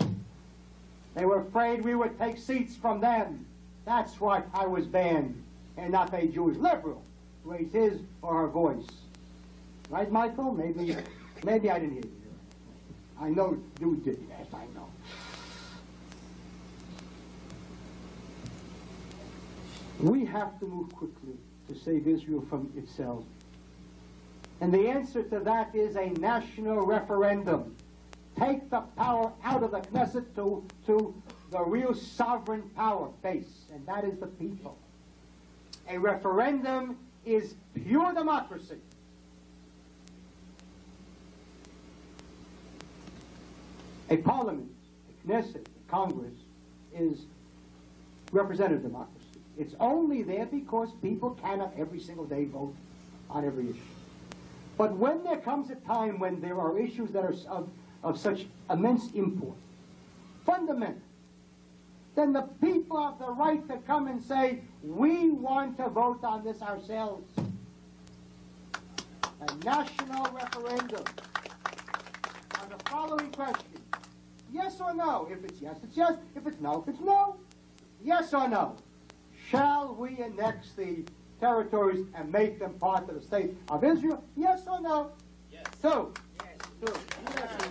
Speaker 2: They were afraid we would take seats from them. That's why I was banned, and not a Jewish liberal raise his or her voice. Right, Michael? Maybe I didn't hear you. I know you did. Yes, I know. We have to move quickly to save Israel from itself. And the answer to that is a national referendum. Take the power out of the Knesset to the real sovereign power base, and that is the people. A referendum is pure democracy. A parliament, a Knesset, a Congress, is representative democracy. It's only there because people cannot every single day vote on every issue. But when there comes a time when there are issues that are of such immense import, fundamental, then the people have the right to come and say, we want to vote on this ourselves. A national referendum on the following question. Yes or no? If it's yes, it's yes. If it's no, it's no. Yes or no? Shall we annex the territories and make them part of the state of Israel? Yes or no?
Speaker 4: Yes.
Speaker 2: Two.
Speaker 4: Yes.
Speaker 2: Two. Yes.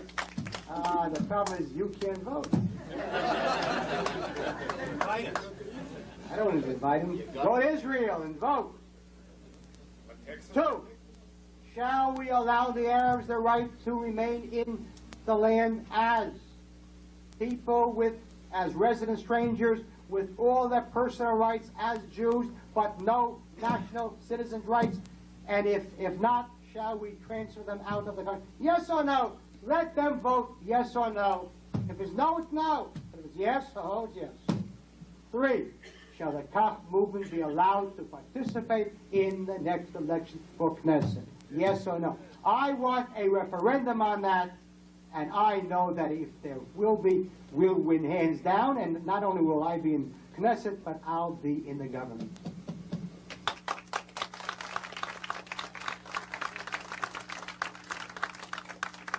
Speaker 2: The problem is you can't vote. I don't want to invite him. Go to Israel and vote. Two. Shall we allow the Arabs the right to remain in the land as people as resident strangers with all their personal rights as Jews, but no national citizens' rights? And if not, shall we transfer them out of the country? Yes or no? Let them vote yes or no. If it's no, it's no. If it's yes, it's yes. 3. Shall the Kahane movement be allowed to participate in the next election for Knesset? Yes or no? I want a referendum on that, and I know that if there will be, we'll win hands down, and not only will I be in Knesset, but I'll be in the government.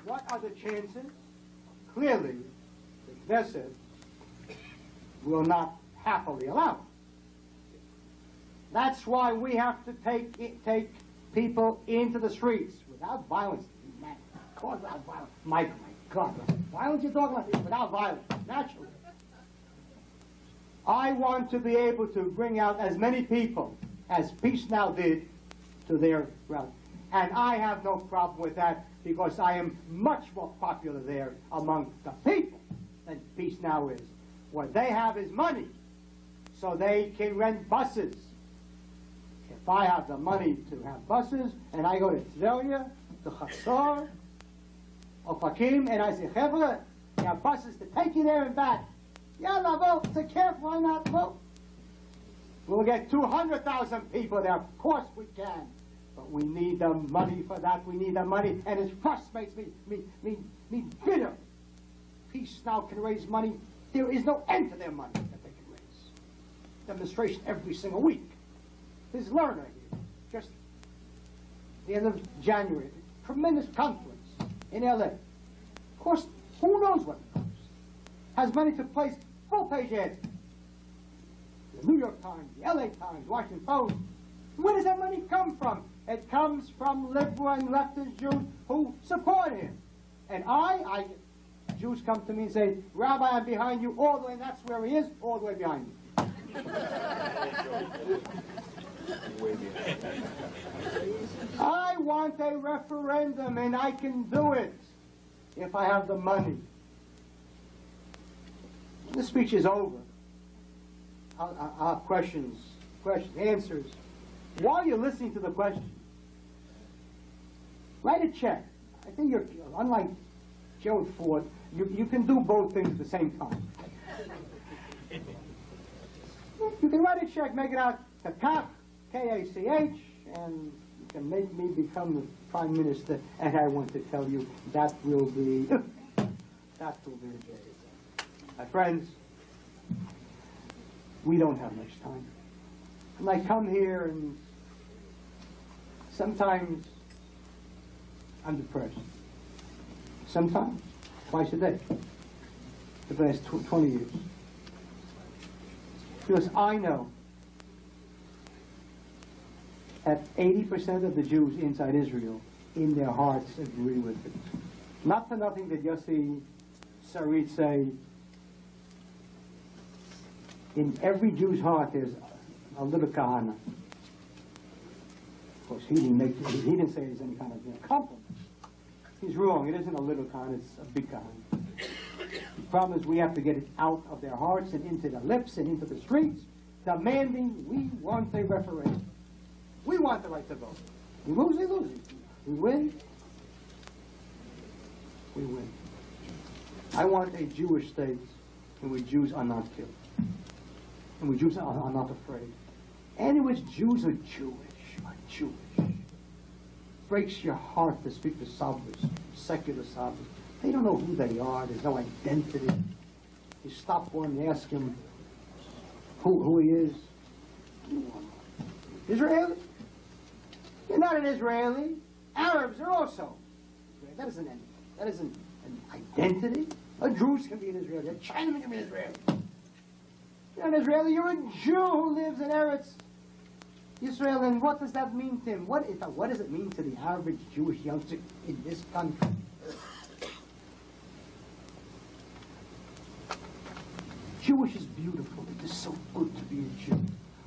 Speaker 2: What are the chances? Clearly, the Knesset will not happily allow it. That's why we have to take people into the streets without violence. Man, of course, without violence. My God, violence you're talking about? Without violence, naturally. I want to be able to bring out as many people as Peace Now did to their rally. And I have no problem with that because I am much more popular there among the people than Peace Now is. What they have is money, so they can rent buses. If I have the money to have buses, and I go to Tzelia, to Chatzor, Ofakim, and I say, Chevra, you have buses to take you there and back. Yalla, vote. It's a careful, why not vote? We'll get 200,000 people there. Of course we can. But we need the money for that. We need the money, and it frustrates me bitter. Peace Now can raise money. There is no end to their money that they can raise. Demonstration every single week. There's Lerner here, just the end of January. Tremendous conference in LA. Of course, who knows what it costs? Has money to place full-page ads. The New York Times, the LA Times, Washington Post. Where does that money come from? It comes from liberal and leftist Jews who support him. And Jews come to me and say, Rabbi, I'm behind you all the way, and that's where he is, all the way behind you. I want a referendum, and I can do it if I have the money. This speech is over. I'll have questions, answers. While you're listening to the question, write a check. I think you're, unlike Joe Ford, you can do both things at the same time. You can write a check, make it out to Kach, K-A-C-H, and you can make me become the Prime Minister, and I want to tell you that will be the day. My friends, we don't have much time. And I come here and sometimes I'm depressed. Sometimes, twice a day, for the last 20 years. Because I know that 80% of the Jews inside Israel, in their hearts, agree with it. Not for nothing did Yossi Sarit say, in every Jew's heart there's a little Kahane. Of course, he didn't say it's any kind of compliment. He's wrong. It isn't a little Kahane, it's a big Kahane. The problem is we have to get it out of their hearts and into their lips and into the streets, demanding we want a referendum. We want the right to vote. We lose, they lose. We win, we win. I want a Jewish state in which Jews are not killed. And we Jews are not afraid. And which Jews are Jewish. Breaks your heart to speak to Sabras, secular Sabras. They don't know who they are. There's no identity. You stop one and ask him who he is. Israeli? You're not an Israeli. Arabs are also. That isn't an identity. A Druze can be an Israeli. A Chinaman can be an Israeli. You're an Israeli. You're a Jew who lives in Eretz Israel. And what does that mean to him? What does it mean to the average Jewish youngster in this country? Jewish is beautiful. It is so good to be a Jew.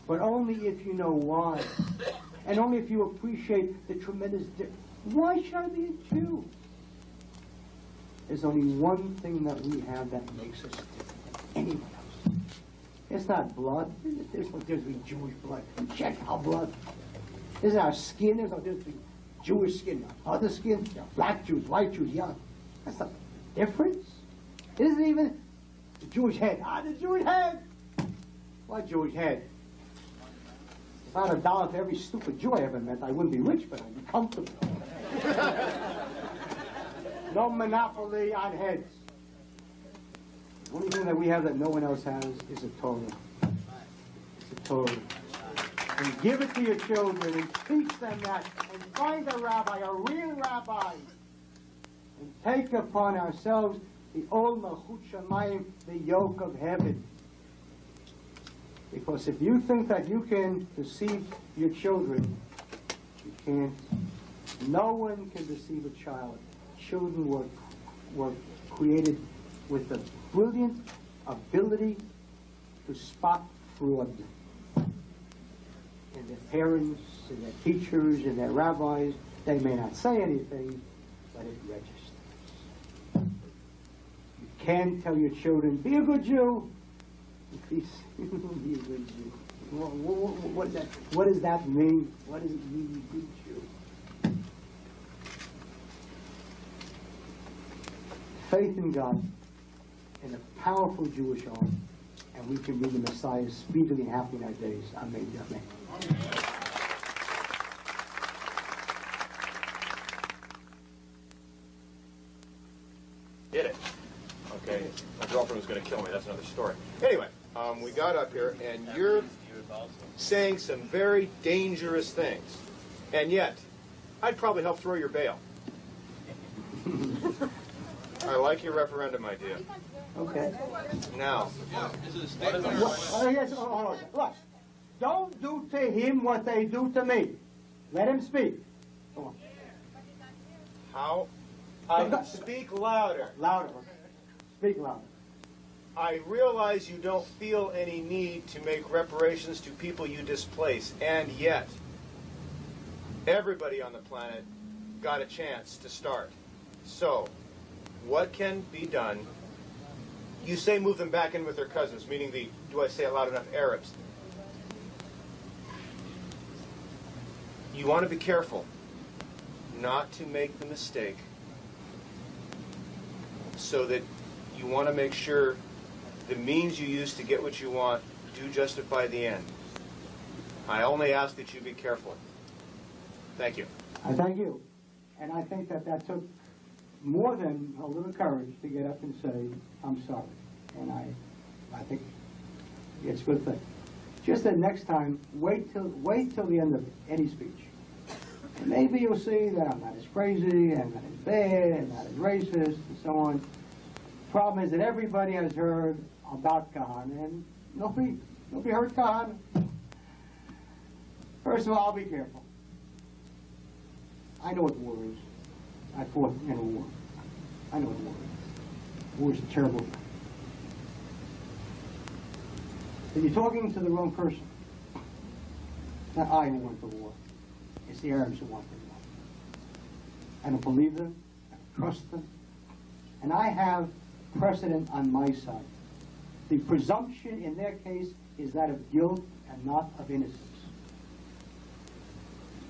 Speaker 2: But only if you know why. And only if you appreciate the tremendous difference. Why should I be a Jew? There's only one thing that we have that makes us different than anyone else. It's not blood. There's no difference between Jewish blood and Gentile blood. There's our skin. There's no difference between Jewish skin and other skin. Black Jews, white Jews, young. That's not the difference. It isn't even the Jewish head. The Jewish head! What Jewish head? If I had $1 for every stupid Jew I ever met, I wouldn't be rich, but I'd be comfortable. No monopoly on heads. The only thing that we have that no one else has is a Torah. It's a Torah. And give it to your children and teach them that and find a rabbi, a real rabbi, and take upon ourselves the old Malchut Shamayim, the yoke of heaven. Because if you think that you can deceive your children, you can't. No one can deceive a child. Children were created with the brilliant ability to spot fraud in their parents, in their teachers, in their rabbis. They may not say anything, but it registers. You can tell your children, be a good Jew. Be a good Jew. What does that mean? What does it mean to be a good Jew? Faith in God and a powerful Jewish army, and we can be the Messiah speedily and happy in our days. Amen. Amen.
Speaker 3: Did it. Okay. My girlfriend was going to kill me. That's another story. Anyway, we got up here, and you're saying some very dangerous things. And yet, I'd probably help throw your bail. I like your referendum idea.
Speaker 2: Okay.
Speaker 3: Now,
Speaker 2: Look, don't do to him what they do to me. Let him speak. Come on.
Speaker 3: how? I speak louder.
Speaker 2: Louder. Speak louder.
Speaker 3: I realize you don't feel any need to make reparations to people you displace, and yet, everybody on the planet got a chance to start. So, what can be done? You say move them back in with their cousins, meaning the, do I say it loud enough, Arabs. You want to be careful not to make the mistake so that you want to make sure the means you use to get what you want do justify the end. I only ask that you be careful. Thank you.
Speaker 2: I thank you. And I think that took more than a little courage to get up and say, I'm sorry. And I think it's a good thing. Just that next time, wait till the end of any speech. And maybe you'll see that I'm not as crazy, and not as bad, and not as racist, and so on. Problem is that everybody has heard about Kahane, and nobody heard Kahane. First of all, I'll be careful. I know what war is. I fought in a war. I know what war is. War is a terrible thing. But you're talking to the wrong person. It's not I who want the war. It's the Arabs who want the war. I don't believe them. I don't trust them. And I have precedent on my side. The presumption in their case is that of guilt and not of innocence.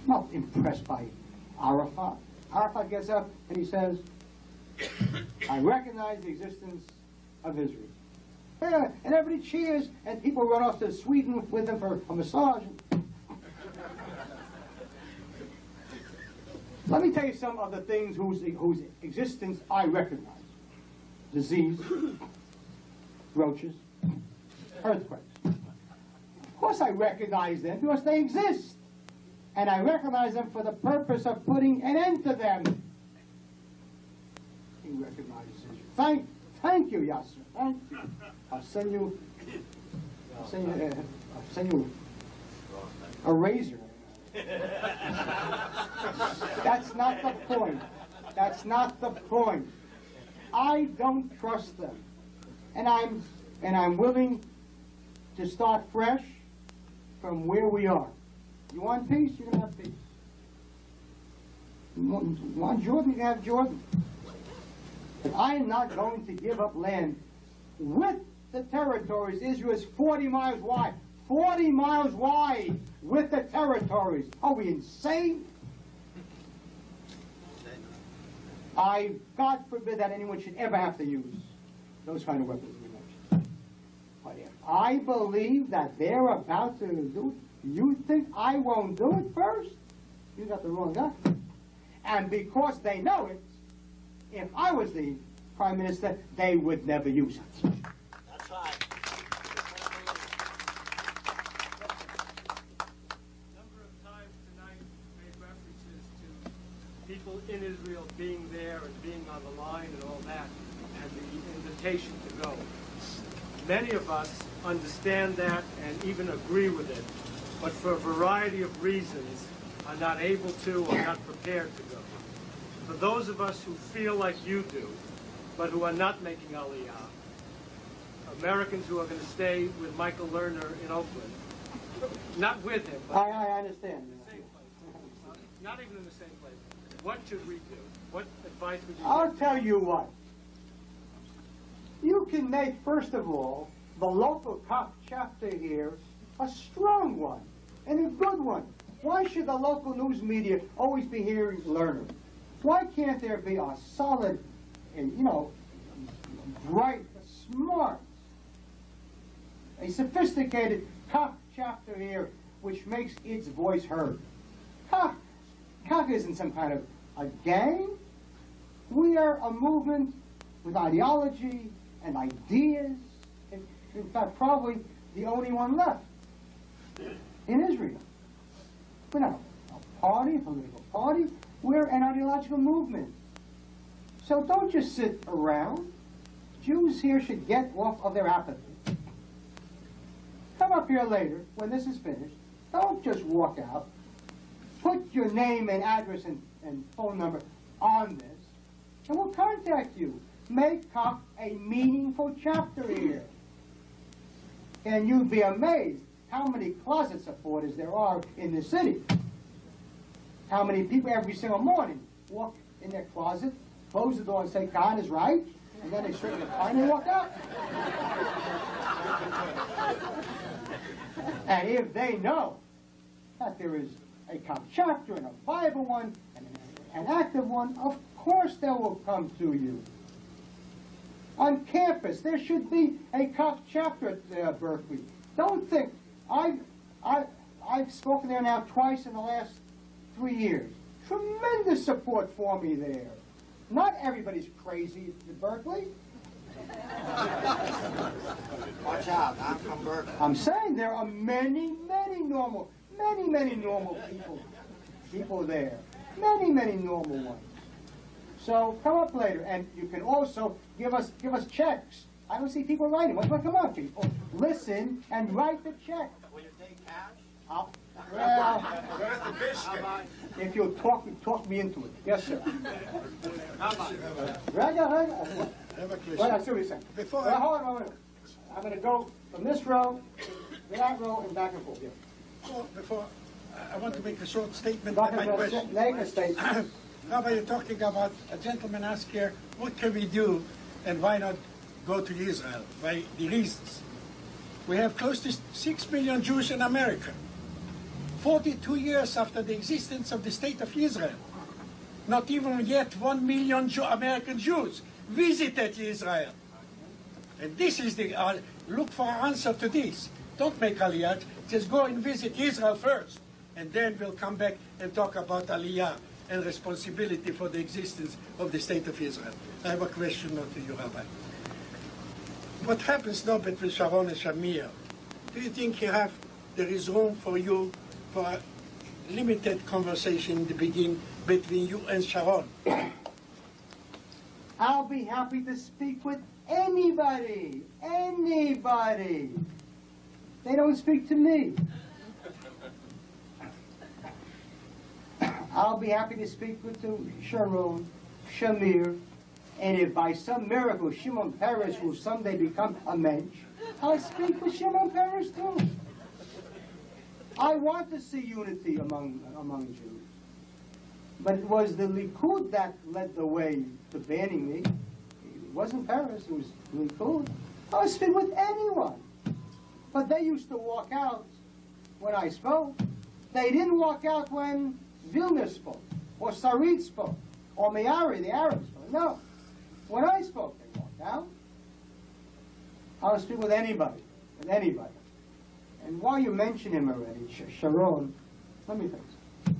Speaker 2: I'm not impressed by Arafat. Arafat gets up and he says, I recognize the existence of Israel. and everybody cheers, and people run off to Sweden with them for a massage. Let me tell you some of the things whose existence I recognize. Disease, roaches, earthquakes. Of course I recognize them because they exist. And I recognize them for the purpose of putting an end to them. He recognizes it. Thank you, Yasser. Thank you. I'll send you a razor. That's not the point. That's not the point. I don't trust them. And I'm willing to start fresh from where we are. You want peace? You're going to have peace. You want Jordan? You can have Jordan. But I am not going to give up land with the territories. Israel is 40 miles wide. 40 miles wide with the territories. Are we insane? God forbid that anyone should ever have to use those kind of weapons we mentioned. But if I believe that they're about to do it, you think I won't do it first? You got the wrong guy. And because they know it, if I was the Prime Minister, they would never use it.
Speaker 4: That's right.
Speaker 5: A number of times tonight made references to people in Israel being there and being on the line and all that, and the invitation to go. Many of us understand that and even agree with it, but for a variety of reasons are not able to or not prepared to go. For those of us who feel like you do, but who are not making Aliyah, Americans who are going to stay with Michael Lerner in Oakland, not with him, but
Speaker 2: I understand.
Speaker 5: in the same place, not even in the same place. What should we do? What advice would you
Speaker 2: I'll
Speaker 5: give?
Speaker 2: tell you what. You can make, first of all, the local cop chapter here a strong one and a good one. Why should the local news media always be hearing Lerner? Why can't there be a solid and, bright, smart, a sophisticated cop chapter here which makes its voice heard? Cop isn't some kind of a gang. We are a movement with ideology and ideas. In fact, probably the only one left in Israel. We're not a party, a political party. We're an ideological movement. So don't just sit around. Jews here should get off of their apathy. Come up here later, when this is finished. Don't just walk out. Put your name and address and phone number on this, and we'll contact you. Make up a meaningful chapter here. And you'd be amazed how many closet supporters there are in the city. How many people every single morning walk in their closet, close the door and say, Kahane is right, and then they straighten the tie and they walk out. And if they know that there is a cop chapter and a Bible one and an active one, of course they will come to you. On campus, there should be a cop chapter at Berkeley. Don't think, I've spoken there now twice in the last 3 years. Tremendous support for me there. Not everybody's crazy at Berkeley.
Speaker 4: Watch out, I'm from Berkeley.
Speaker 2: I'm saying there are many normal people there. Many normal ones. So come up later, and you can also give us checks. I don't see people writing. Well, come on, people. Listen and write the check.
Speaker 4: Will you take cash?
Speaker 2: Well, if you'll talk me into it. Yes, sir. Rega. Well, I see what you're saying. Hold on. I'm going to go from this row to that row and back and forth. Yeah.
Speaker 6: Before, I want to make a short statement.
Speaker 2: Make a statement.
Speaker 6: Rabbi, you're talking about, a gentleman asked here, what can we do and why not go to Israel? By the reasons. We have close to 6 million Jews in America. 42 years after the existence of the State of Israel. Not even yet 1 million American Jews visited Israel. And this is the, look for an answer to this. Don't make Aliyah, just go and visit Israel first. And then we'll come back and talk about Aliyah and responsibility for the existence of the state of Israel. I have a question now to you, Rabbi. What happens now between Sharon and Shamir? Do you think there is room for you for a limited conversation in the beginning between you and Sharon?
Speaker 2: I'll be happy to speak with anybody. Anybody. They don't speak to me. I'll be happy to speak with Sharon, Shamir, and if by some miracle Shimon Peres will someday become a mensch, I'll speak with Shimon Peres too. I want to see unity among Jews. But it was the Likud that led the way to banning me. It wasn't Peres, it was Likud. I'll speak with anyone. But they used to walk out when I spoke. They didn't walk out when Vilna spoke, or Sarit spoke, or Meir, the Arabs spoke. No. When I spoke, they walked out. I'll speak with anybody, And while you mention him already, Sharon, let me think.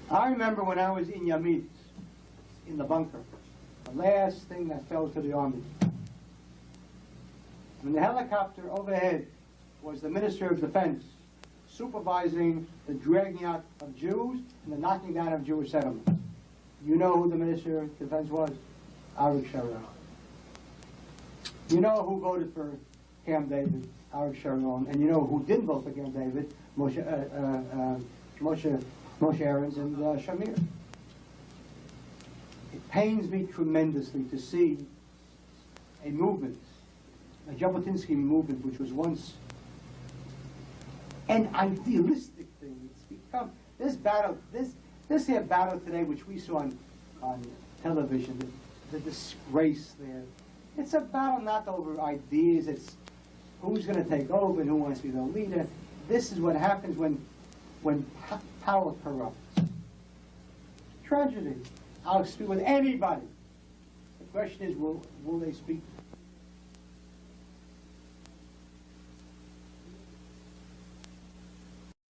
Speaker 2: I remember when I was in Yamit, in the bunker, the last thing that fell to the army. And the helicopter overhead was the Minister of Defense supervising the dragging out of Jews and the knocking down of Jewish settlements. You know who the Minister of Defense was? Arik Sharon. You know who voted for Camp David? Arik Sharon. And you know who didn't vote for Camp David? Moshe Aarons and Shamir. It pains me tremendously to see a movement, a Jabotinsky movement, which was once an idealistic thing. It's become this battle, this here battle today, which we saw on television, the disgrace there. It's a battle not over ideas. It's who's going to take over and who wants to be the leader. This is what happens when power corrupts. Tragedy. I'll speak with anybody. The question is, will they speak